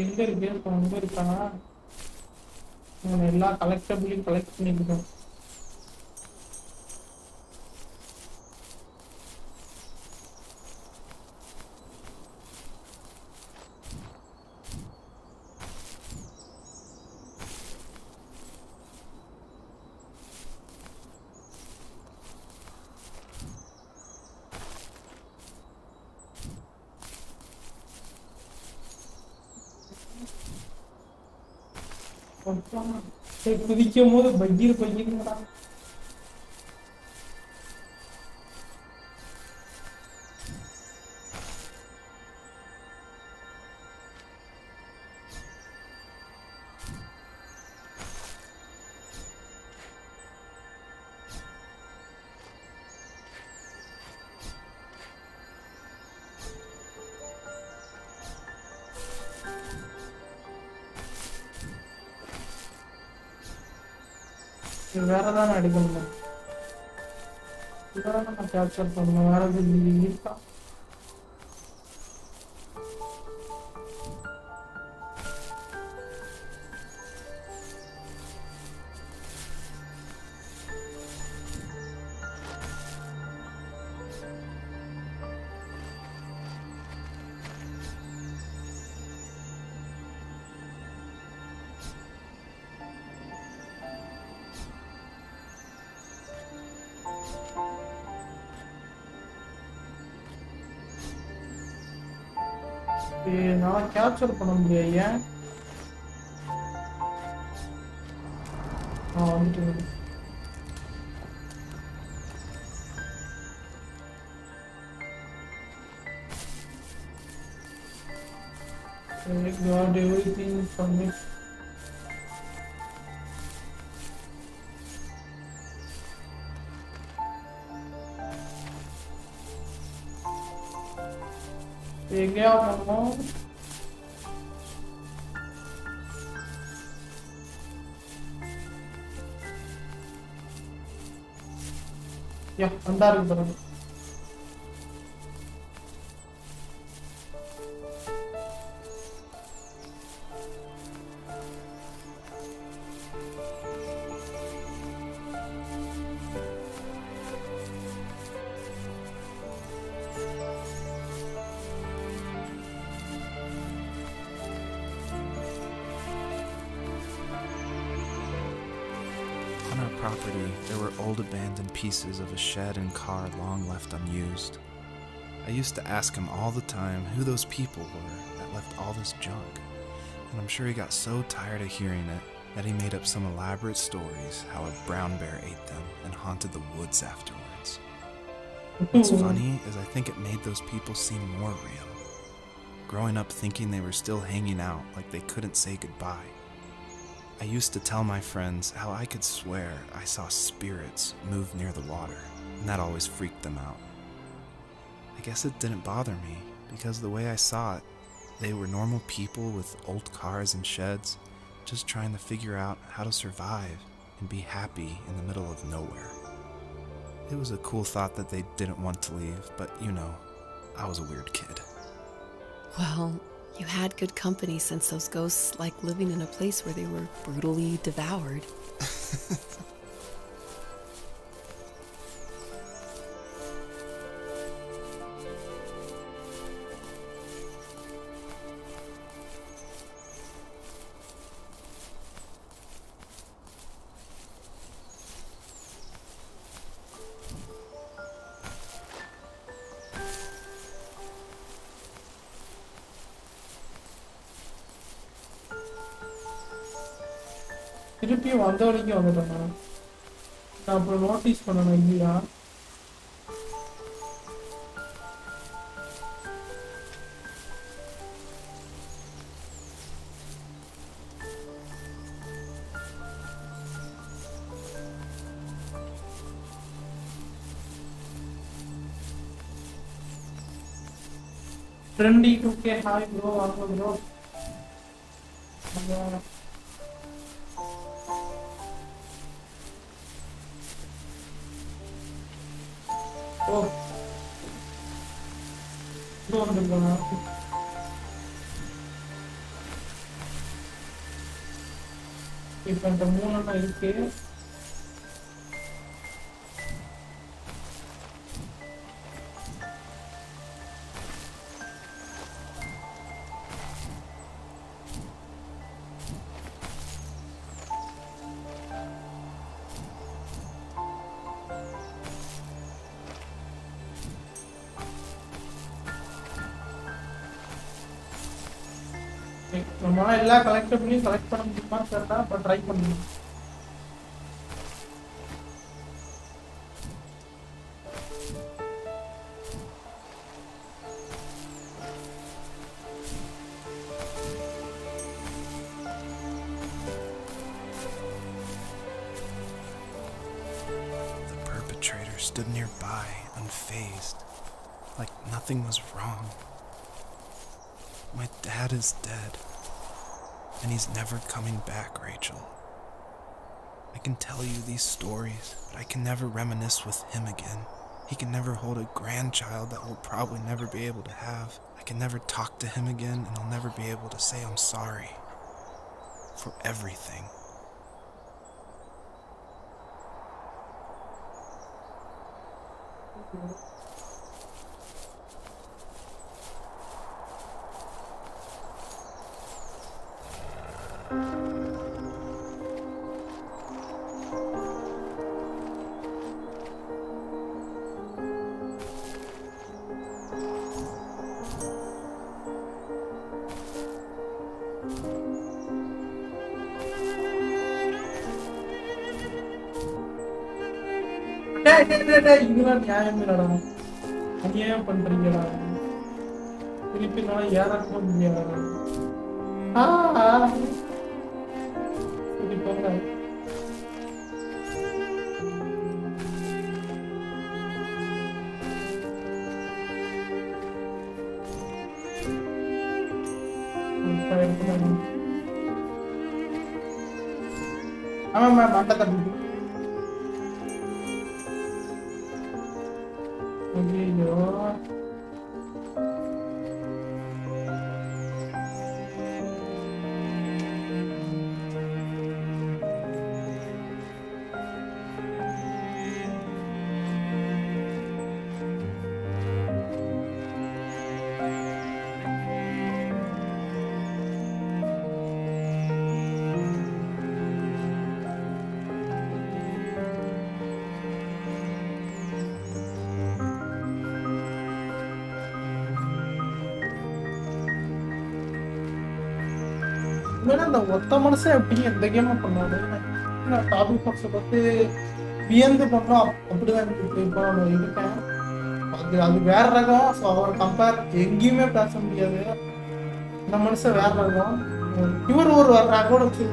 A: எங்க இருக்கு? எங்க இருக்கானா? எல்லா கலெக்டபிளையும் கலெக்ட் பண்ணிக்கிட்டோம். அப்பா, குதிக்கும் போது பகீர் பகீர்ங்கடா. வேற தான் அடிக்கணும். இதெல்லாம் நம்ம கேப்சர் பண்ணணும். வேற எது இருக்கா? நான் கேப்சர் பண்ண முடியாது. ஏன் வந்துட்டு got everything from it. எங்கேயா பண்ணோம்? அந்த இருக்கு பாருங்க.
C: On our property, there were old abandoned pieces of a shed and car long left unused. I used to ask him all the time who those people were that left all this junk, and I'm sure he got so tired of hearing it that he made up some elaborate stories how a brown bear ate them and haunted the woods afterwards. What's funny is I think it made those people seem more real. Growing up thinking they were still hanging out like they couldn't say goodbye. I used to tell my friends how I could swear I saw spirits move near the water, and that always freaked them out. I guess it didn't bother me, because the way I saw it, they were normal people with old cars and sheds, just trying to figure out how to survive and be happy in the middle of nowhere. It was a cool thought that they didn't want to leave, but you know, I was a weird kid.
B: Well, you had good company since those ghosts like living in a place where they were brutally devoured.
A: திருப்பி வந்த வரைக்கும் வந்துட்டேன். நான் அப்புறம் notice பண்ணணும் இல்லையா? Trendy 2K hi bro. வாங்க bro. ஓ bro வந்துருக்கா? இப்போ இந்த 3 இருக்கு. நம்மளால எல்லா கலெக்டபிளையும் கலெக்ட் பண்ண முடியுமா தெரியல, பட் ட்ரை பண்ணணும்.
C: The perpetrator stood nearby, unfazed, like nothing was wrong. My dad is dead, and he's never coming back, Rachel. I can tell you these stories, but I can never reminisce with him again. He can never hold a grandchild that we'll probably never be able to have. I can never talk to him again, and I'll never be able to say I'm sorry for everything.
A: இதெல்லாம் நியாயம் இல்லடா, அநியாயம் பண்றீங்கடா. திருப்பி நான் ஏறக்க முடியாதா? சரி போங்க. ஆமா மண்டை தம்பி. ஐயோ அந்த ஒத்த மனசே எப்படி எந்த கேமா பண்ணாரு. டாபிக் பாக்ஸை பார்த்து வியந்து பண்ணோம், அப்படிதான் எனக்கு இப்போ நான் இருக்கேன். அது வேற ரகம். ஸோ அவரை கம்பேர் எங்கேயுமே பேச முடியாது. இந்த மனுஷன் வேற ரகம். இவர் ஒரு ரகோட வச்சு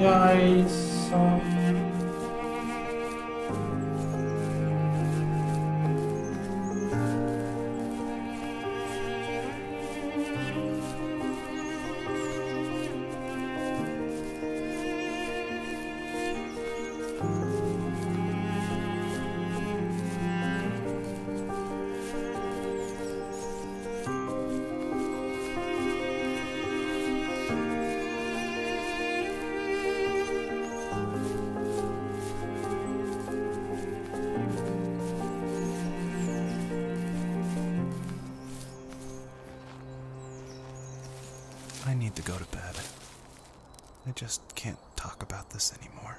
A: guys.
C: I need to go to bed. I just can't talk about this anymore.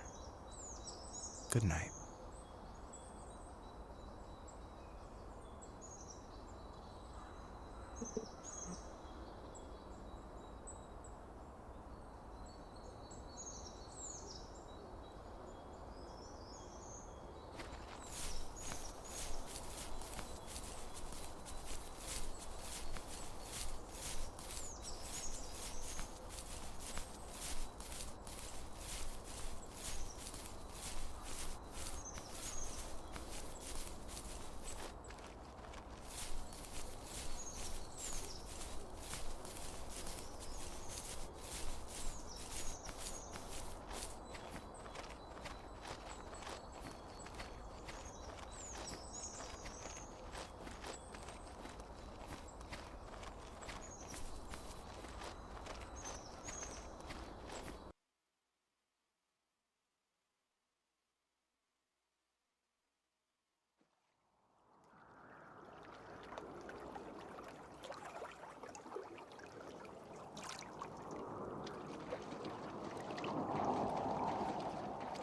C: Good night.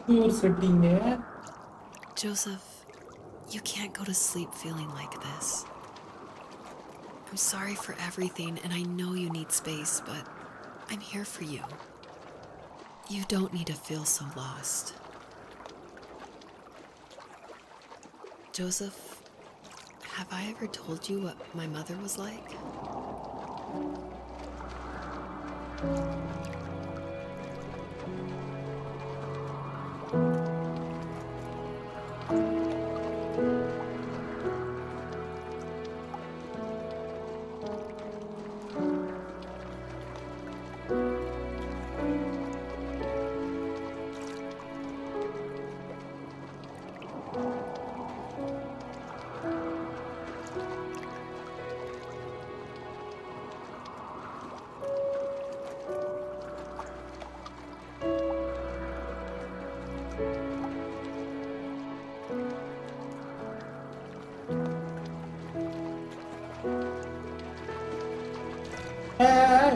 A: இது ஒரு setting.
B: Joseph, you can't go to sleep feeling like this. I'm sorry for everything, and I know you need space, but I'm here for you. You don't need to feel so lost. Joseph, have I ever told you what my mother was like?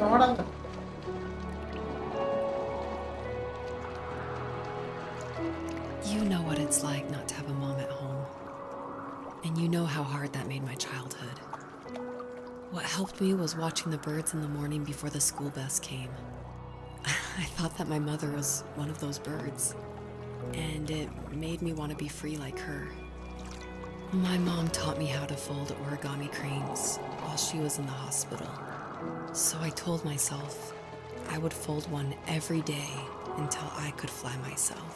A: ஓடாத.
B: You know what it's like not to have a mom at home. And you know how hard that made my childhood. What helped me was watching the birds in the morning before the school bus came. I thought that my mother was one of those birds, and it made me want to be free like her. My mom taught me how to fold origami cranes while she was in the hospital. So I told myself I would fold one every day until I could fly myself.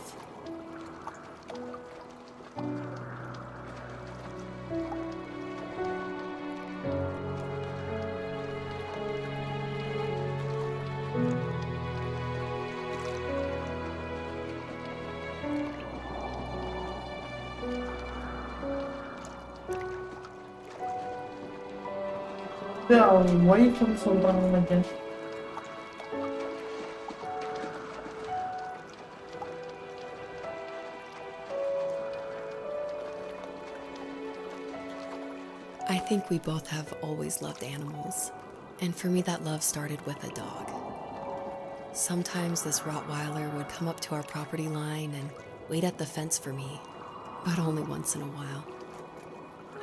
A: இது அவங்க ஒய்ஃப்னு சொல்றாங்க நினைக்கிறேன்.
B: I think we both have always loved animals, and for me that love started with a dog. Sometimes this Rottweiler would come up to our property line and wait at the fence for me, but only once in a while.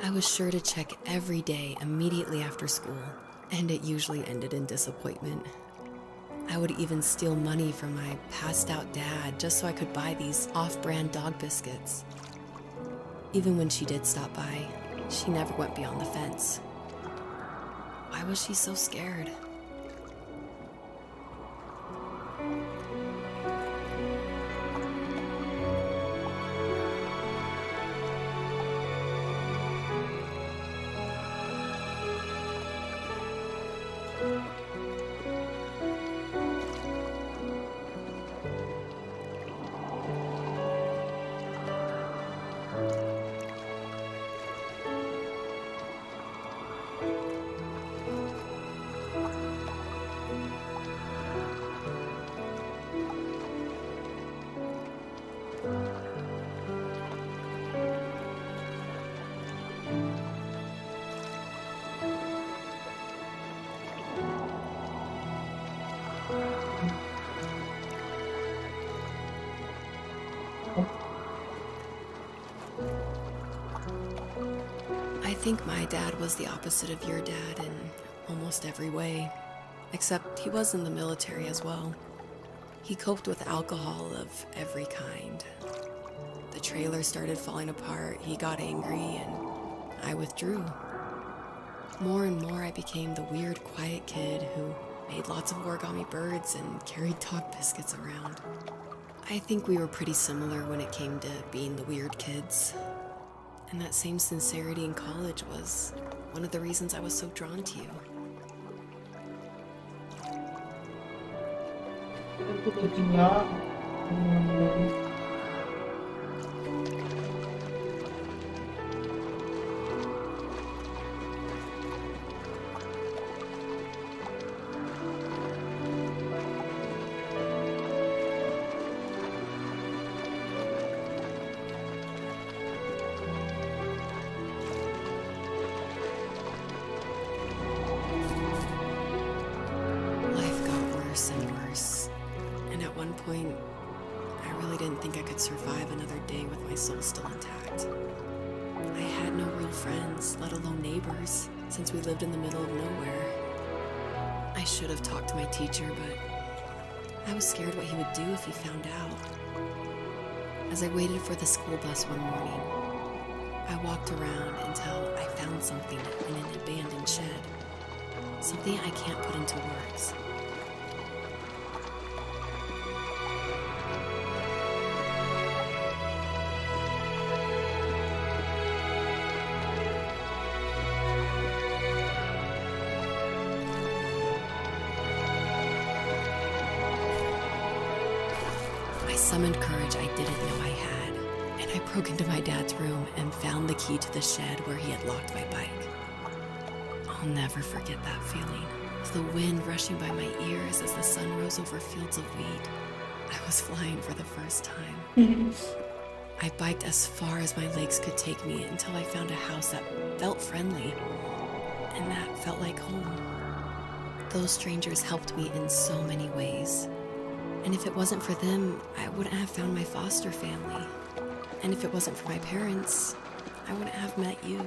B: I was sure to check every day immediately after school, and it usually ended in disappointment. I would even steal money from my passed out dad just so I could buy these off-brand dog biscuits. Even when she did stop by, she never went beyond the fence. Why was she so scared? I think my dad was the opposite of your dad in almost every way, except he was in the military as well. He coped with alcohol of every kind. The trailer started falling apart, he got angry, and I withdrew. More and more I became the weird, quiet kid who made lots of origami birds and carried dog biscuits around. I think we were pretty similar when it came to being the weird kids. And that same sincerity in college was one of the reasons I was so drawn to you.
A: எடுத்து கொடுத்தீங்களா?
B: Life got worse and worse. And at one point, I really didn't think I could survive another day with my soul still intact. I had no real friends, let alone neighbors, since we lived in the middle of nowhere. I should have talked to my teacher, but I was scared what he would do if he found out. As I waited for the school bus one morning, I walked around until I found something in an abandoned shed. Something I can't put into words. I summoned courage I didn't know I had, and I broke into my dad's room and found the key to the shed where he had locked my bike. I'll never forget that feeling. The wind rushing by my ears as the sun rose over fields of wheat. I was flying for the first time. I biked as far as my legs could take me until I found a house that felt friendly, and that felt like home. Those strangers helped me in so many ways. And if it wasn't for them, I wouldn't have found my foster family. And if it wasn't for my parents, I wouldn't have met you.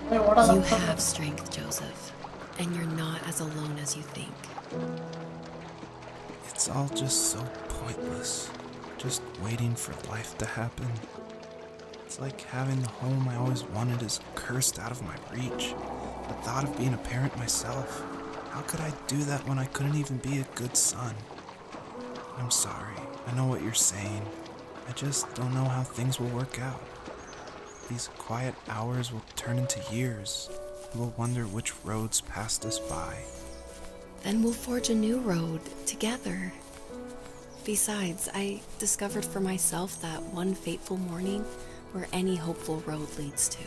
A: Hey, what are
B: You
A: the
B: have strength, Joseph, and you're not as alone as you think.
C: It's all just so pointless. Just waiting for life to happen. It's like having the home I always wanted is cursed out of my reach. The thought of being a parent myself. How could I do that when I couldn't even be a good son? I'm sorry. I know what you're saying. I just don't know how things will work out. These quiet hours will turn into years. We'll wonder which roads passed us by.
B: Then we'll forge a new road together. Besides, I discovered for myself that one fateful morning where any hopeful road leads to.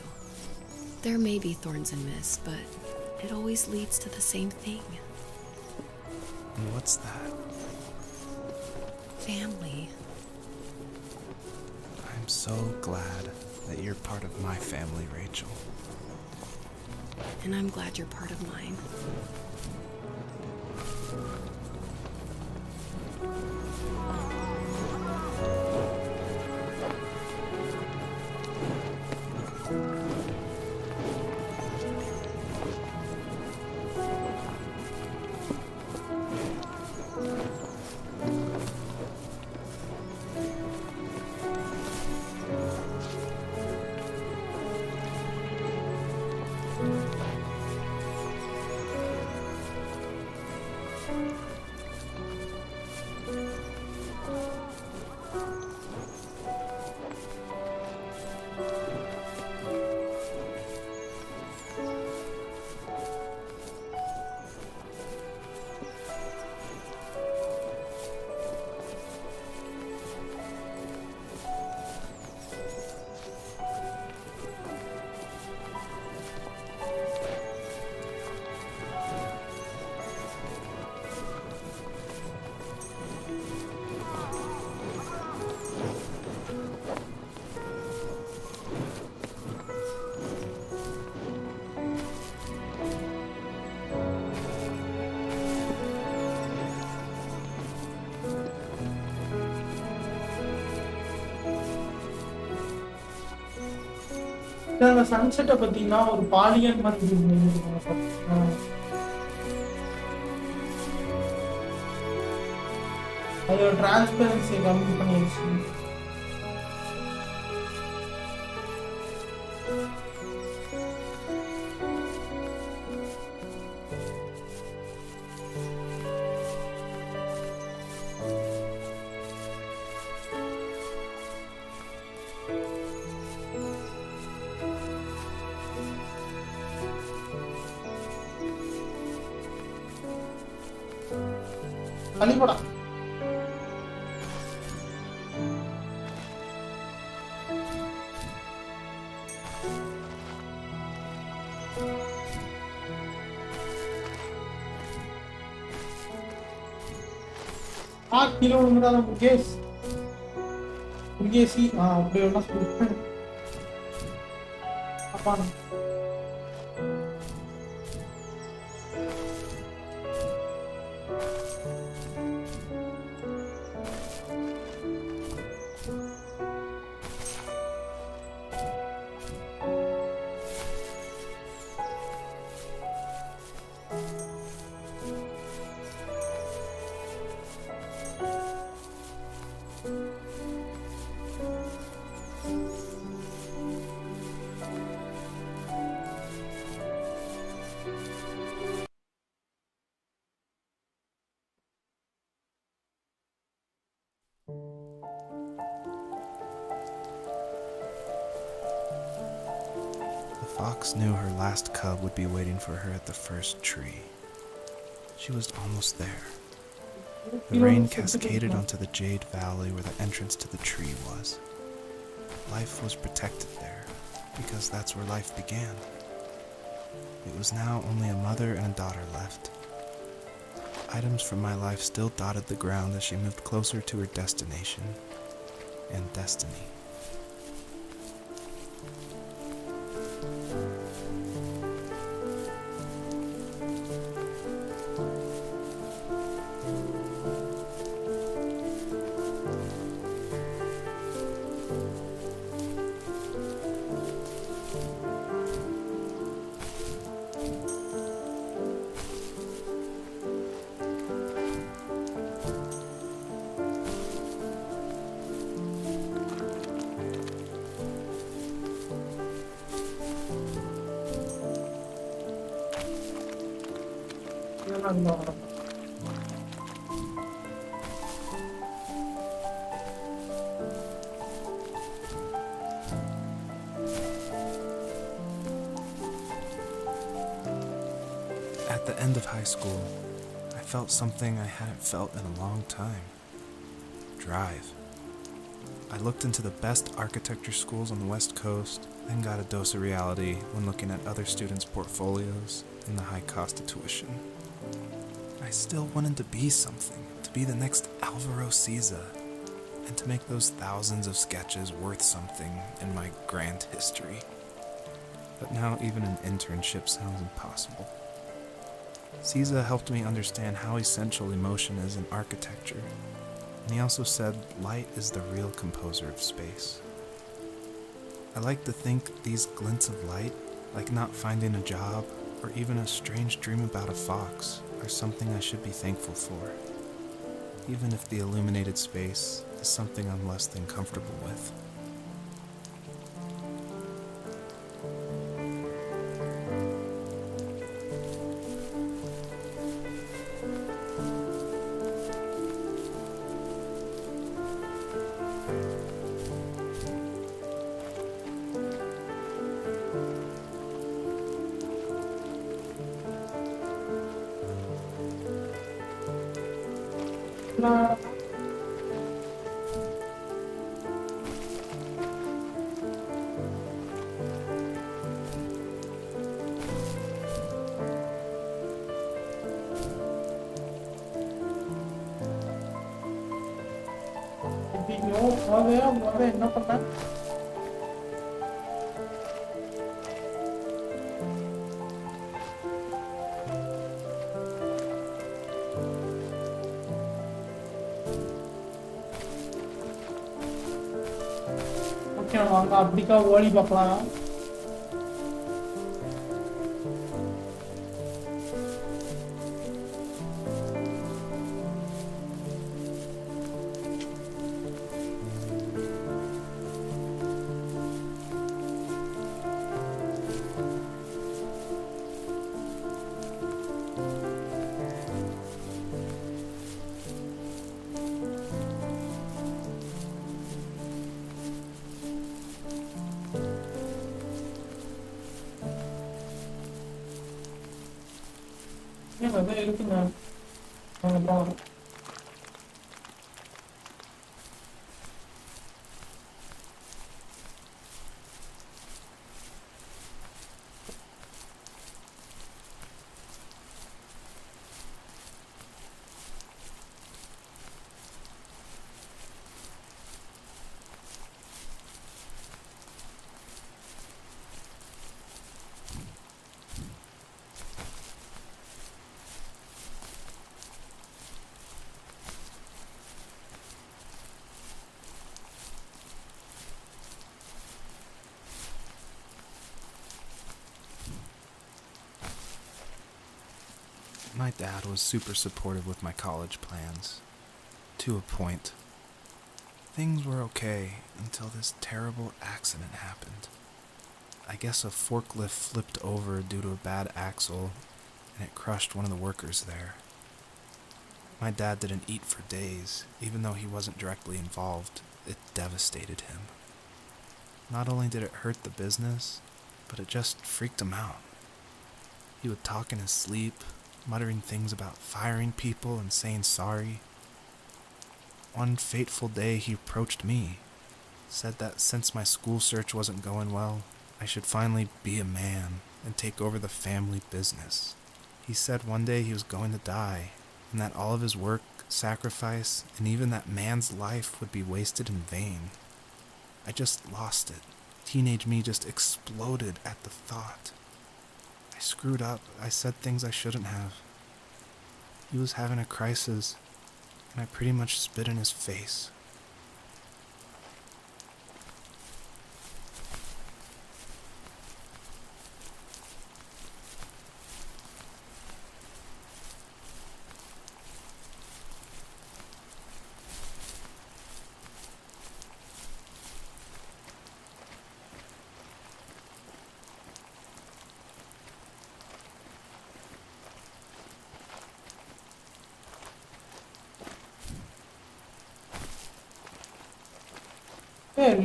B: There may be thorns and mist, but it always leads to the same thing.
C: And what's that?
B: Family.
C: I'm so glad that you're part of my family, Rachel.
B: And I'm glad you're part of mine.
A: அந்த சன்செட்டை பார்த்தீங்கன்னா ஒரு பாலியன் மாதிரி இருக்கும். அதோட டிரான்ஸ்பரன்சியை கம்மி பண்ணிடுச்சு. தள்ளிப்போடா. கீழே விழுந்துடாத முகேஷ். முகேஷி அப்படி ஒன்றா சொல்லுவேன். அப்பா
C: The fox knew her last cub would be waiting for her at the first tree. She was almost there. The rain cascaded onto the jade valley where the entrance to the tree was. Life was protected there, because that's where life began. It was now only a mother and a daughter left. Items from my life still dotted the ground as she moved closer to her destination and destiny. At the end of high school, I felt something I hadn't felt in a long time. Drive. I looked into the best architecture schools on the West Coast, then got a dose of reality when looking at other students' portfolios and the high cost of tuition. I still wanted to be something, to be the next Alvaro Siza, and to make those thousands of sketches worth something in my grand history. But now even an internship sounds impossible. Siza helped me understand how essential emotion is in architecture, and he also said light is the real composer of space. I like to think these glints of light, like not finding a job or even a strange dream about a fox, are something I should be thankful for, even if the illuminated space is something I'm less than comfortable with.
A: என்ன பண்ண okay வாங்க அப்படிக்கா ஓடி பார்க்கலாம் அதான் இருக்குங்க போகணும்
C: My dad was super supportive with my college plans. To a point. Things were okay until this terrible accident happened. I guess a forklift flipped over due to a bad axle, and it crushed one of the workers there. My dad didn't eat for days, even though he wasn't directly involved. It devastated him. Not only did it hurt the business, but it just freaked him out. He would talk in his sleep, muttering things about firing people and saying sorry. One fateful day he approached me, said that since my school search wasn't going well, I should finally be a man and take over the family business. He said one day he was going to die, and that all of his work, sacrifice, and even that man's life would be wasted in vain. I just lost it. Teenage me just exploded at the thought. I screwed up. I said things I shouldn't have. He was having a crisis, and I pretty much spit in his face.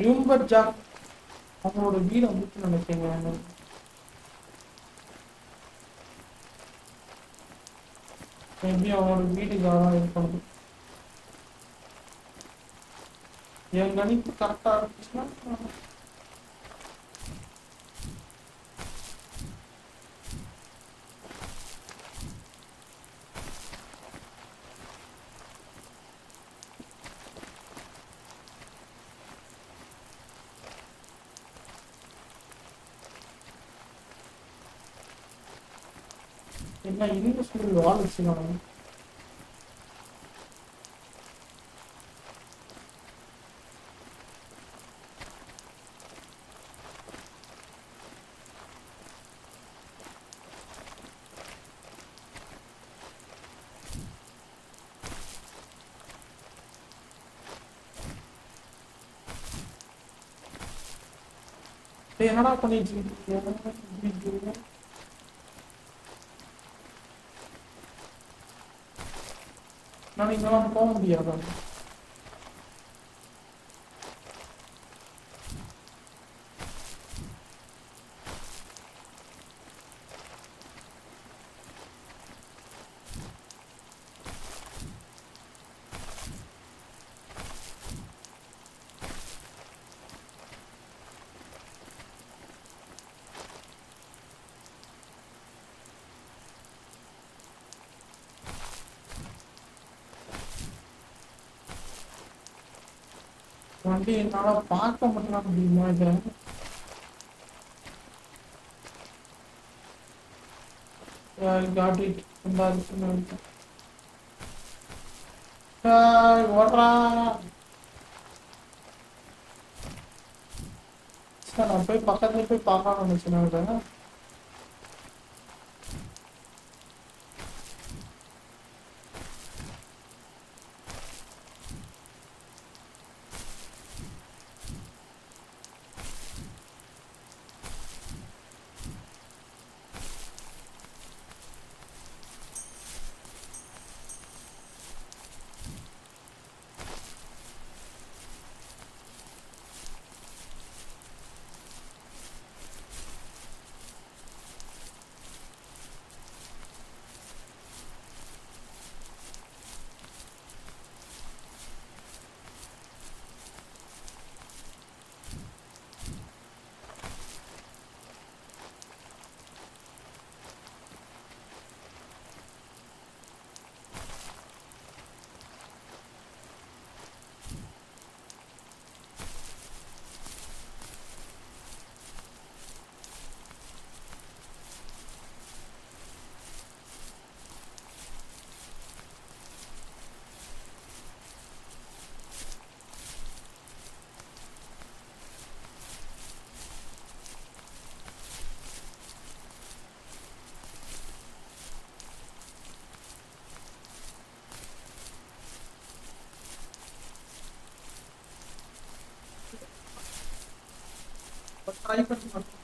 A: Limber Jack அவங்களோட வீடு வந்துட்டு நினைக்கிறீங்க. Maybe அவனோட வீடுக்காக தான் இருக்கணும். என் கணிப்பு கரெக்டாக இருந்துச்சுன்னா என்ன இன்னும் சொல்லி வால் வச்சுக்கணும். என்னடா பண்ணிட்டு இருக்கீங்க? நான் இங்கெல்லாம் போக முடியாது. வண்டி என்னால் பார்க்க மட்டும் முடியுமா? காட்டிட்டு ஓடுறா. நான் போய் பக்கத்துல போய் பார்க்கணும்னு நினைச்சேன். ட்ரை பண்ணி பார்க்கலாம்.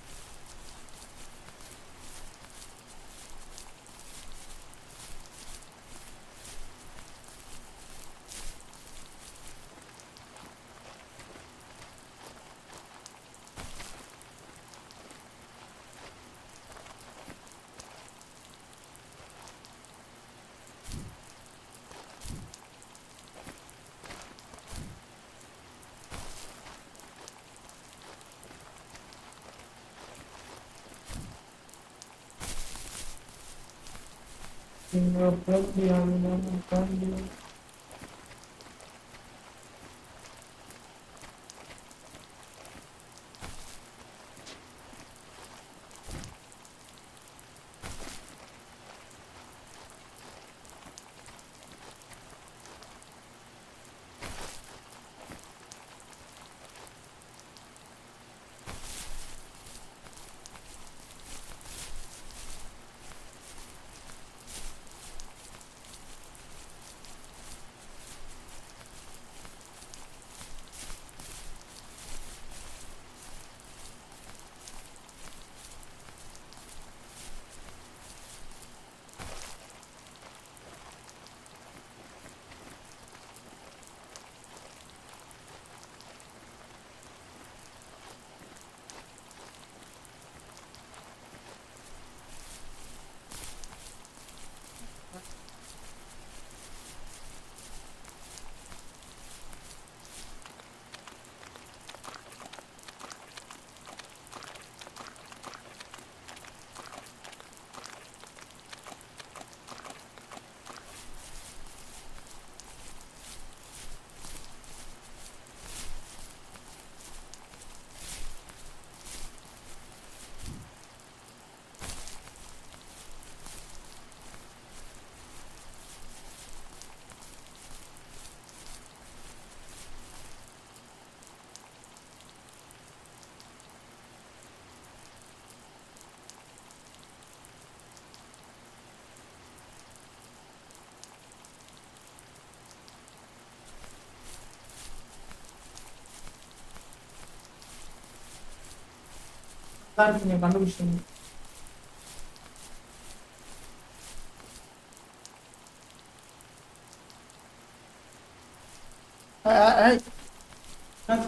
A: இங்க போக முடியாது. தான் இருக்கீங்க கண்டுபிடிச்சிங்க.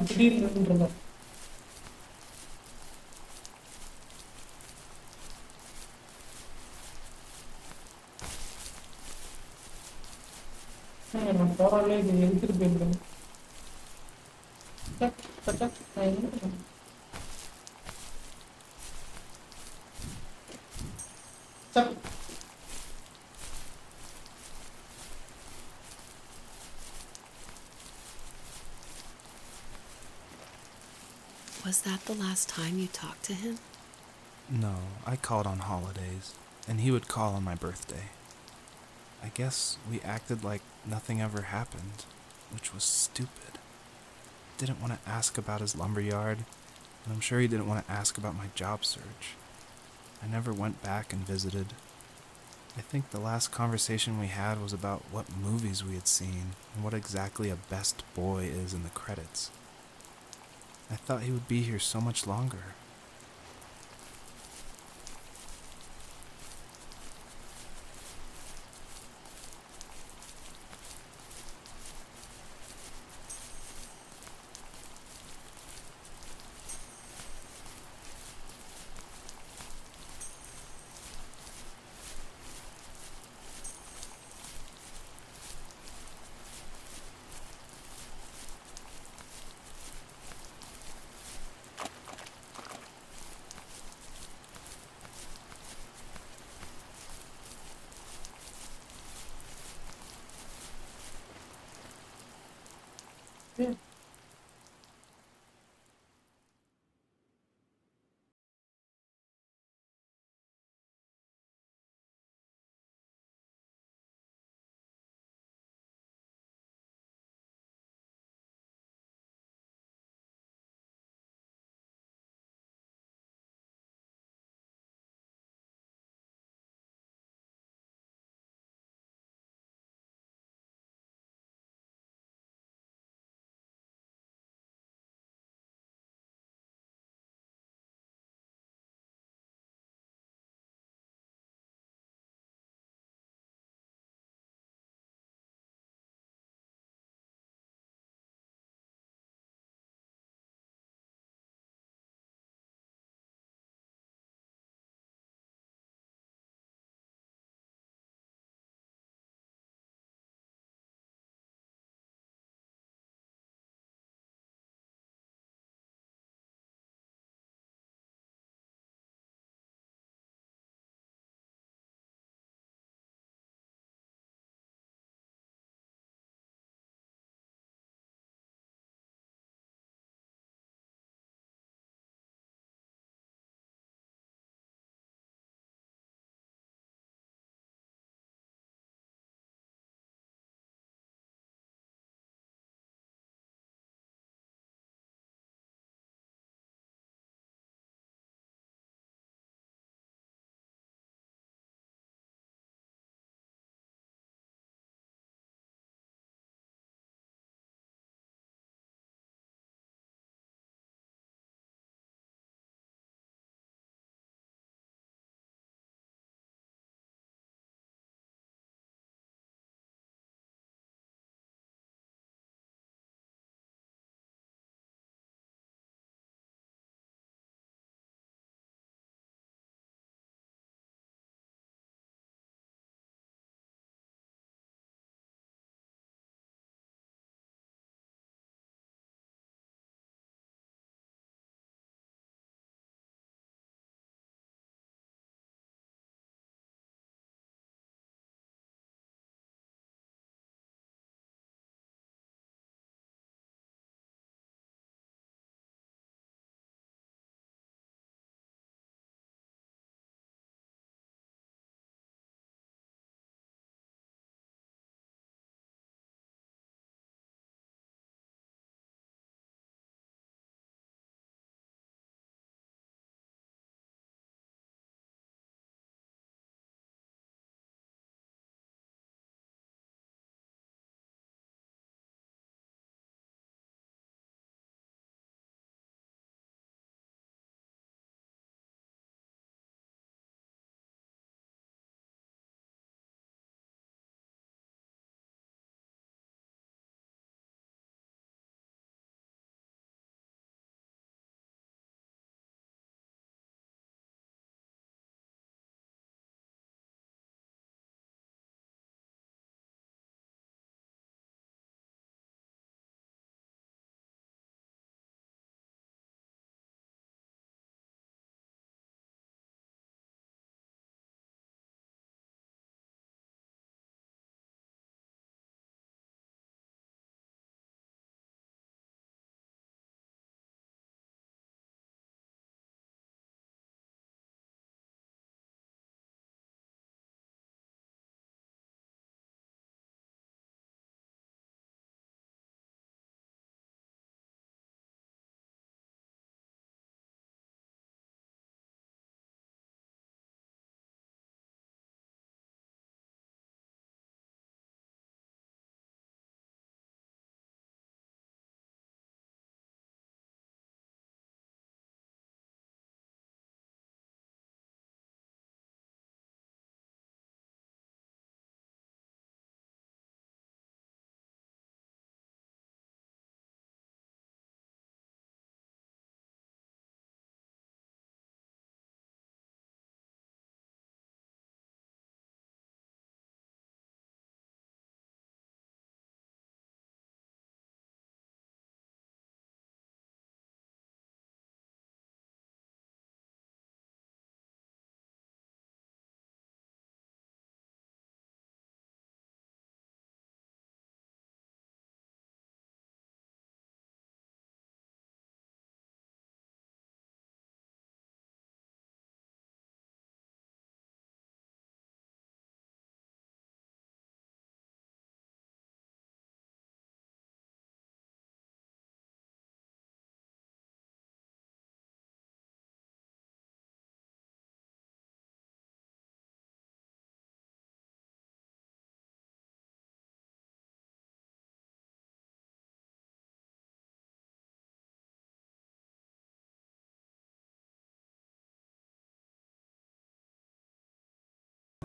A: திடீர்னு நான் போறாலே இது எடுத்துட்டு போயிருக்கேன்.
B: Was that the last time you talked to him?
C: No, I called on holidays, and he would call on my birthday. I guess we acted like nothing ever happened, which was stupid. Didn't want to ask about his lumberyard, and I'm sure he didn't want to ask about my job search. I never went back and visited. I think the last conversation we had was about what movies we had seen and what exactly a best boy is in the credits. I thought he would be here so much longer.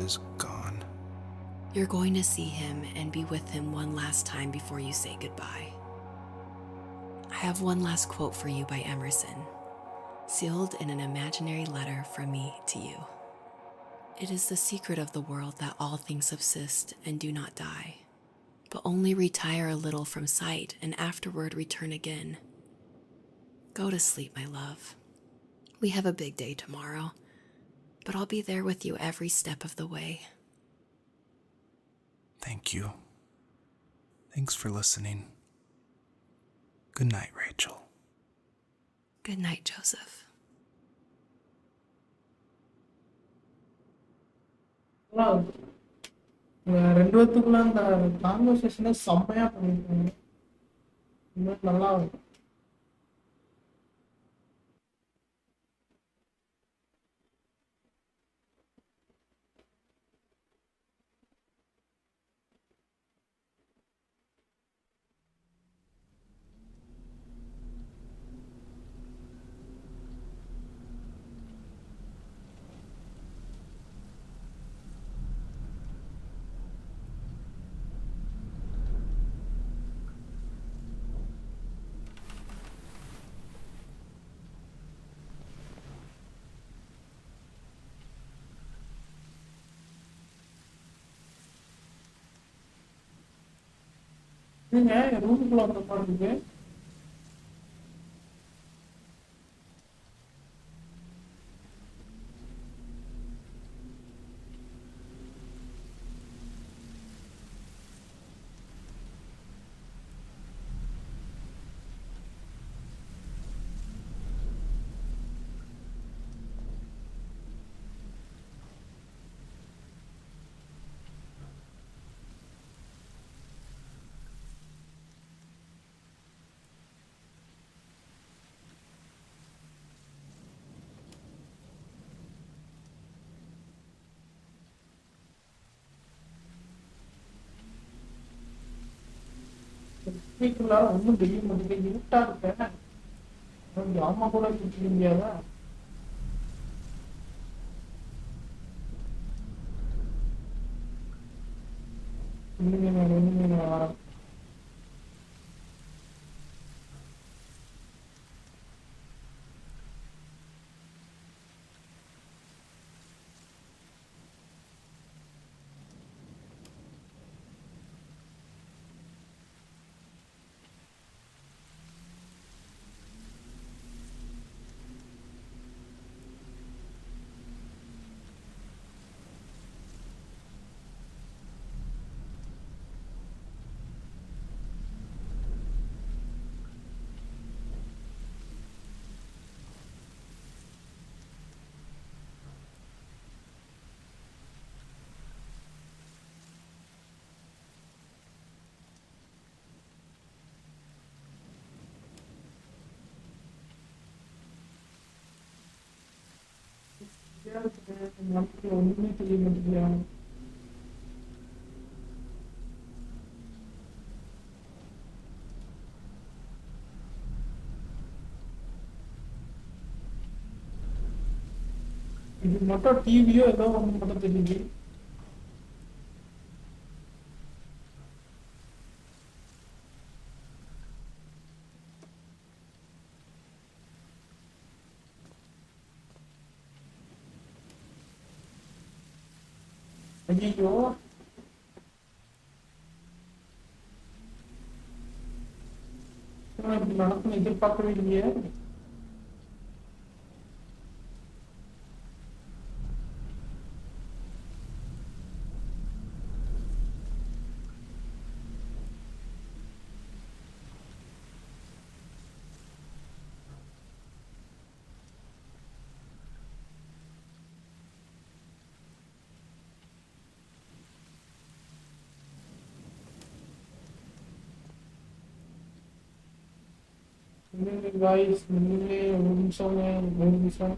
C: is gone.
B: You're going to see him and be with him one last time before you say goodbye. I have one last quote for you by Emerson, sealed in an imaginary letter from me to you. It is the secret of the world that all things subsist and do not die, but only retire a little from sight and afterward return again. Go to sleep, my love. We have a big day tomorrow, but I'll be there with you every step of the way.
C: Thank you. Thanks for listening. Good night, Rachel.
B: Good night, Joseph.
A: ரெண்டு பேத்துக்குள்ள அந்த கான்வர்சேஷனை செம்மையா பண்ணிருக்காங்க. இன்னும் நல்லா இருக்கும். நீங்க ரூமுக்குள்ள வந்த மாதிரி இருக்கு. வீட்டுக்குள்ளார ஒன்றும் தெரிய மாட்டேங்குது. இருட்டா இருக்கேன். அம்மா கூட சுற்றிக்க முடியாதா? ஒண்ணுமே வரேன். நமக்கு ஒண்ணுமே தெரிய மாட்டேங்குது. இது மட்டும் டிவியோ ஏதோ ஒண்ணு மட்டும் தெரியுது. ஐயோ இப்படி நடக்கும் எதிர்பார்க்கவே இல்லையே. guys, ini belum bisa.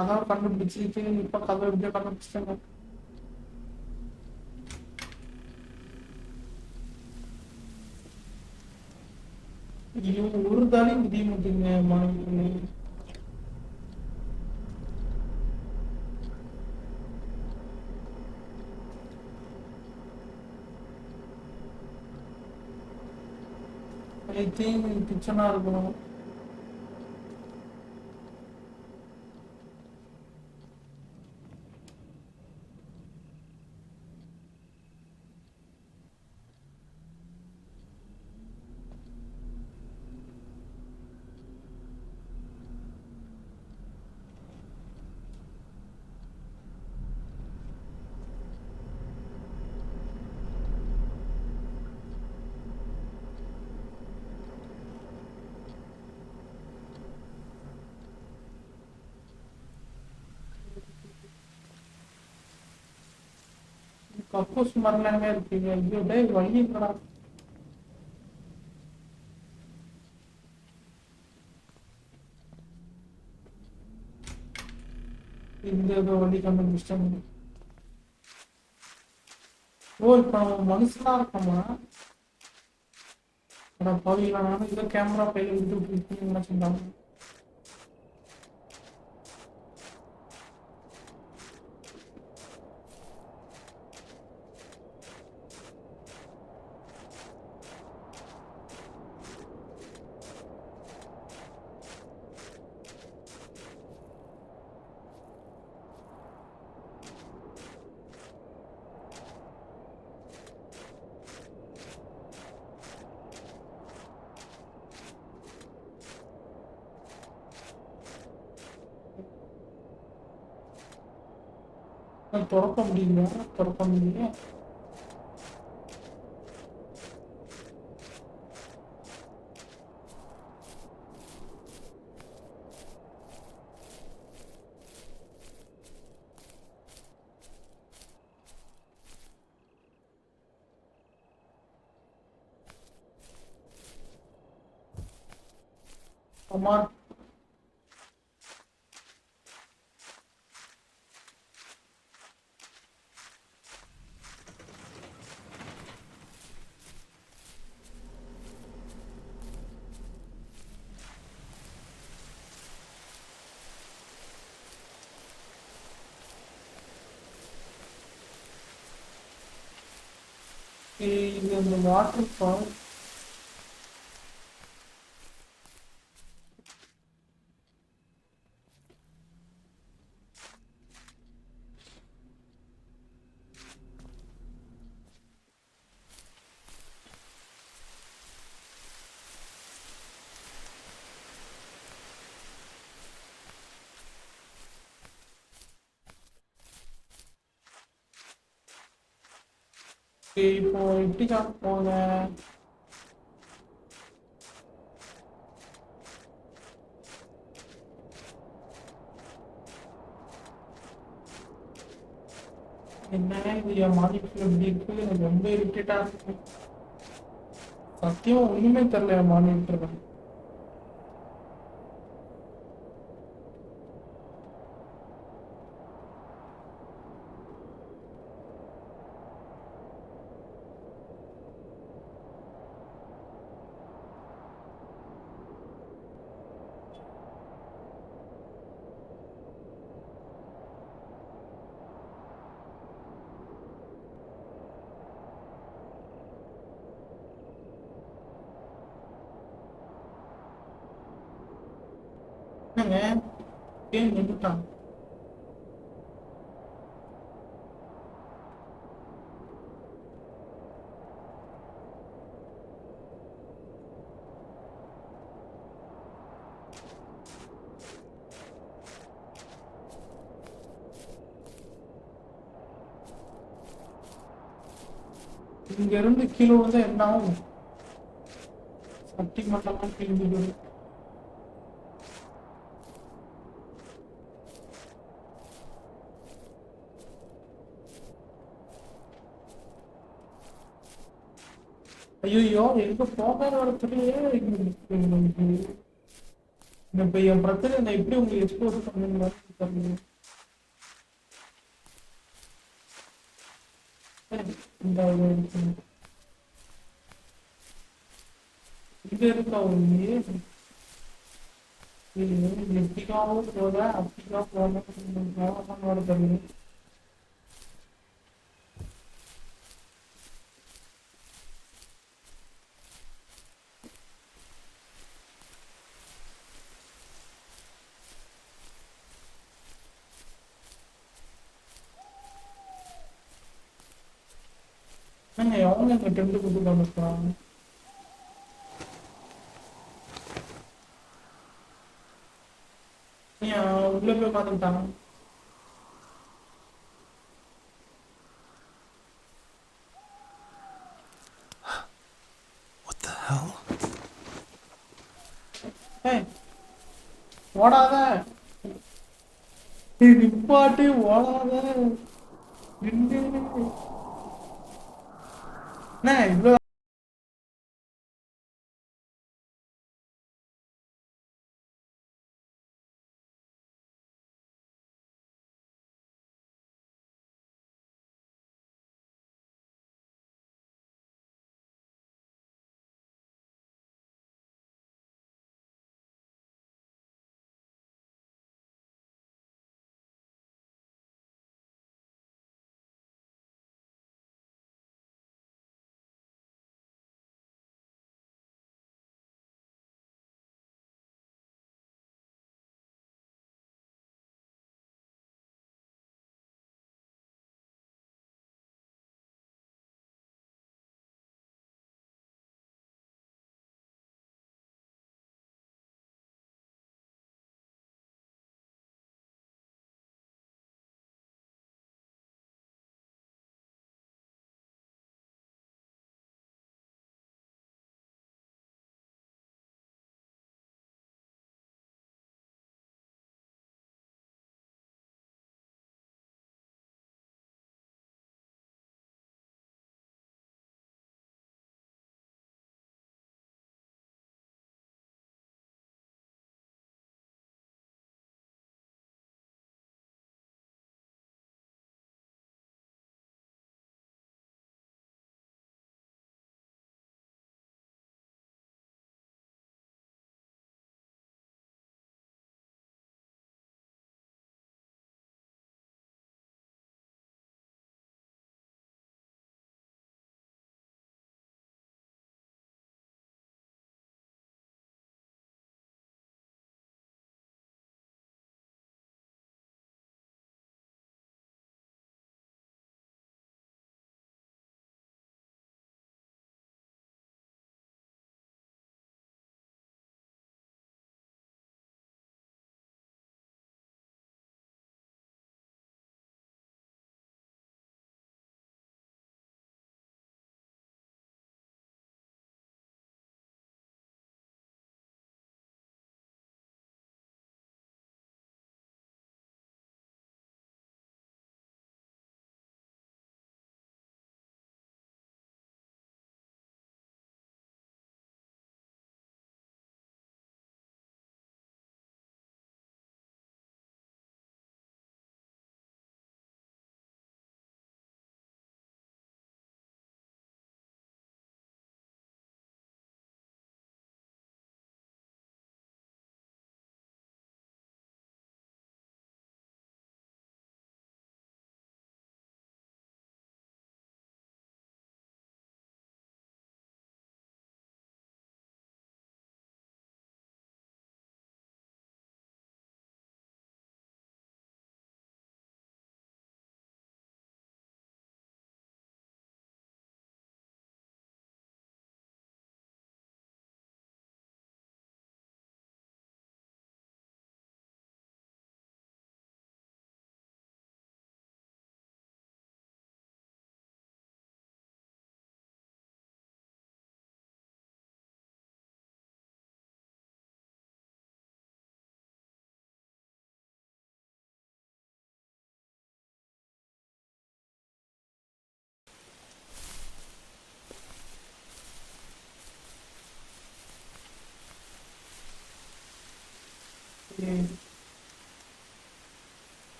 A: அதான் கண்டுபிடிச்சிட்டு இப்ப கதை எப்படியோ கண்டுபிடிச்சிட்டாங்க. இவங்க ஒரு தாலி முடிய மாட்டேங்க. ஐ திங்க் கிச்சனா இருக்கணும். கப்போஸ் மரணங்க இருக்கீங்க. ஐயோ டே வழி இருக்கடா. இந்த ஏதோ வழி கண்டுபிடிச்சிட்டாங்க. ஓ இப்ப மனுஷனா இருக்கமா? பாவீங்களா, நானும் இதோ கேமரா கையில விட்டு நினைச்சிருந்தாங்க. திறக்க முடியல, திறக்க முடியல. அம்மா இது அந்த வாட்டர் ஃபால். இப்போ எப்படி தான் போங்க? என்ன இது என் மானிட்டர் எப்படி இருக்கு? எனக்கு ரொம்ப இரிட்டேட்டா இருக்கு. சத்தியம் ஒண்ணுமே தெரியல என் மானிட்டர். என்னங்க கேம் நின்றுட்டான். இங்க இருந்து கீழே வந்து என்ன ஆகும்? சட்டி மட்டும் கிழிஞ்சு. ஐயோ எங்க போகாத இடத்துலயே இப்போ என் பிரச்சனை நான் எப்படி உங்களுக்கு எக்ஸ்போஸ் பண்ணணும் இந்த இது இருக்கா ஒன்று எப்படிக்காவும் போத அப்படிக்கா போனோட தருது எவங்க எங்க டென்ட் கொடுத்துருக்காங்க உள்ள போய் உட்காந்துட்டாங்க
C: What the hell?
A: ஓடாத நிப்பாட்டு ஓடாத நின்று என்ன இவ்வளோ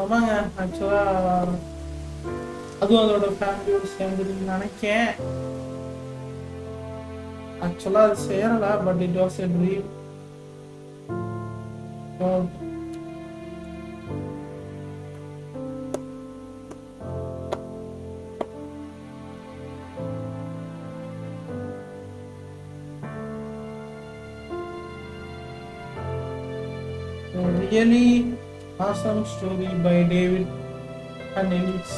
A: ஆமாங்க ஆக்சுவலாக அதுவும் அதோட ஃபேமிலியோடு சேர்ந்துருன்னு நினைக்கேன். ஆக்சுவலாக அது சேரலை, but it was a dream. Really awesome story by David and Ellis.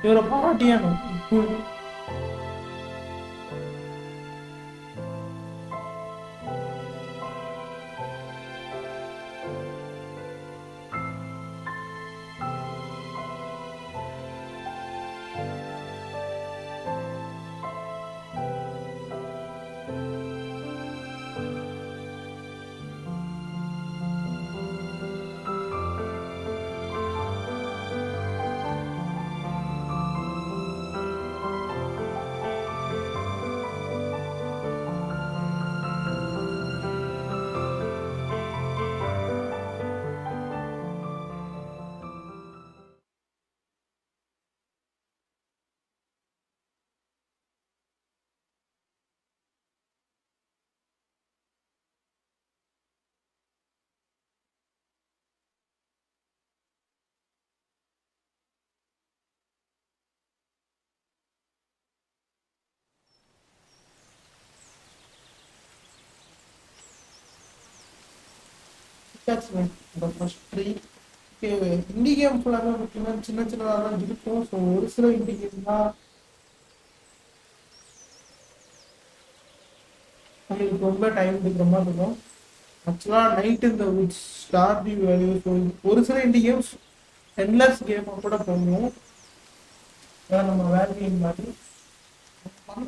A: You're a partyano. Cool. That's the first three. Indie game ஃபுல்லாகவே பார்த்தீங்கன்னா சின்ன சின்னதாக தான் இருக்கும். ஸோ ஒரு சில இண்டி கேம் தான் உங்களுக்கு ரொம்ப டைம் எடுக்கிற மாதிரி இருக்கும். ஆக்சுவலாக நைட் இந்த ஸ்டார் டி வேல்யூ. ஸோ ஒரு சில இண்டி கேம்ஸ் என்லெஸ் கேமை கூட பண்ணுவோம். நம்ம வேற கேம் மாதிரி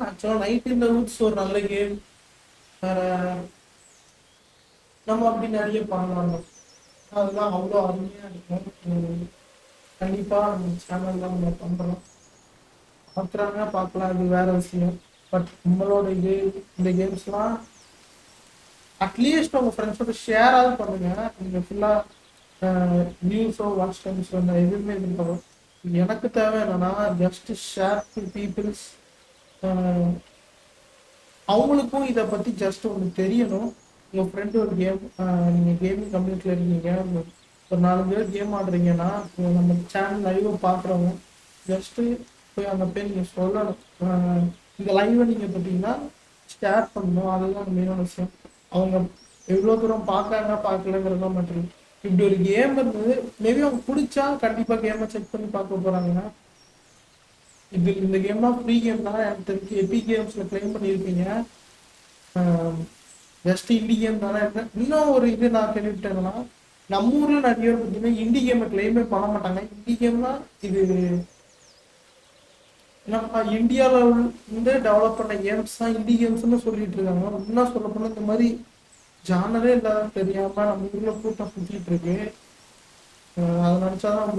A: ஆக்சுவலாக நைட் இந்த வுட்ஸ் ஒரு நல்ல கேம். வேற நம்ம அப்படி நிறைய பண்ணலாம். அதெல்லாம் அவ்வளோ அருமையாக இருக்கும். கண்டிப்பாக நம்ம சேனலில் நம்ம பண்ணுறோம். பார்க்குறாங்க பார்க்கலாம், இது வேற விஷயம். பட் நம்மளோட இந்த கேம்ஸ்லாம் அட்லீஸ்ட் உங்கள் ஃப்ரெண்ட்ஸோட ஷேராவது பண்ணுங்க. நீங்கள் ஃபுல்லாக நியூஸோ வாட்ச் டைம்ஸோ எதுவுமே இருந்தாலும் எனக்கு தேவை என்னன்னா ஜஸ்ட் ஷேர் டு பீப்புள்ஸ். அவங்களுக்கும் இதை பற்றி ஜஸ்ட் உங்களுக்கு தெரியணும். உங்கள் ஃப்ரெண்டு ஒரு கேம், நீங்கள் கேமிங் கம்யூனிட்டியில் இருக்கீங்க, ஒரு 4 பேர் கேம் ஆடுறீங்கன்னா நம்ம சேனல் லைவை பார்க்குறவங்க ஜஸ்ட்டு போய் அந்த பேர் நீங்கள் சொல்லணும். இந்த லைவை நீங்கள் பார்த்தீங்கன்னா ஷேர் பண்ணணும். அதுதான் மெயினான விஷயம். அவங்க எவ்வளோ தூரம் பார்க்குறாங்க பார்க்கலங்கிறதா மட்டும். இப்படி ஒரு கேம் இருந்தது, மேபி அவங்க பிடிச்சா கண்டிப்பாக கேமை செக் பண்ணி பார்க்க போகிறாங்கன்னா இந்த கேம்லாம் ஃப்ரீ கேம் தான். எனக்கு தெரிஞ்சு எபி கேம்ஸில் கிளைம் பண்ணியிருப்பீங்க. ஜஸ்ட் இண்டி கேம் தானே. இன்னும் ஒரு இது நான் கேள்விப்பட்டேன்னா நம்ம ஊரில் நிறைய பேர் பார்த்தீங்கன்னா இண்டி கேமை கிளைமே பண்ண மாட்டாங்க. இண்டி கேம்னா இது நம்ம இந்தியாவில் வந்து டெவலப் பண்ண கேம்ஸ் தான் இண்டி கேம்ஸ்ன்னு சொல்லிட்டு இருக்காங்க. இன்னும் சொல்ல போனால் இந்த மாதிரி ஜானரே இல்லாத தெரியாம நம்ம ஊரில் கூட்டம் சுற்றிட்டு இருக்கு. அதை நினச்சாதான்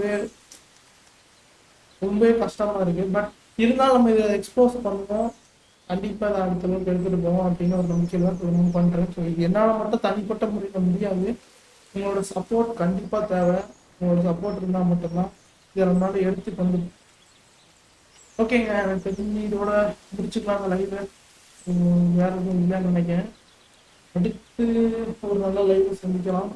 A: ரொம்ப கஷ்டமா இருக்கு. பட் இருந்தாலும் நம்ம இதை எக்ஸ்போஸ் பண்ணுவோம். கண்டிப்பாக அதை அடுத்த அளவுக்கு எடுத்துகிட்டு போவோம் அப்படின்னு ஒரு நம்பிக்கையில் தான் மூவ் பண்ணுறேன். ஸோ என்னால் மட்டும் தனிப்பட்ட முறையில் முடியாது. உங்களோட சப்போர்ட் கண்டிப்பாக தேவை. உங்களோட சப்போர்ட் இருந்தால் மட்டும்தான் இதை நம்மளால எடுத்து கொண்டு. ஓகேங்க, எனக்கு தெரிஞ்சு இதோட முடிச்சுக்கலாங்க லைவை. வேற எதுவும் இல்லைன்னு நினைக்கிறேன். அடுத்து ஒரு நல்ல லைவை சந்திக்கலாம்.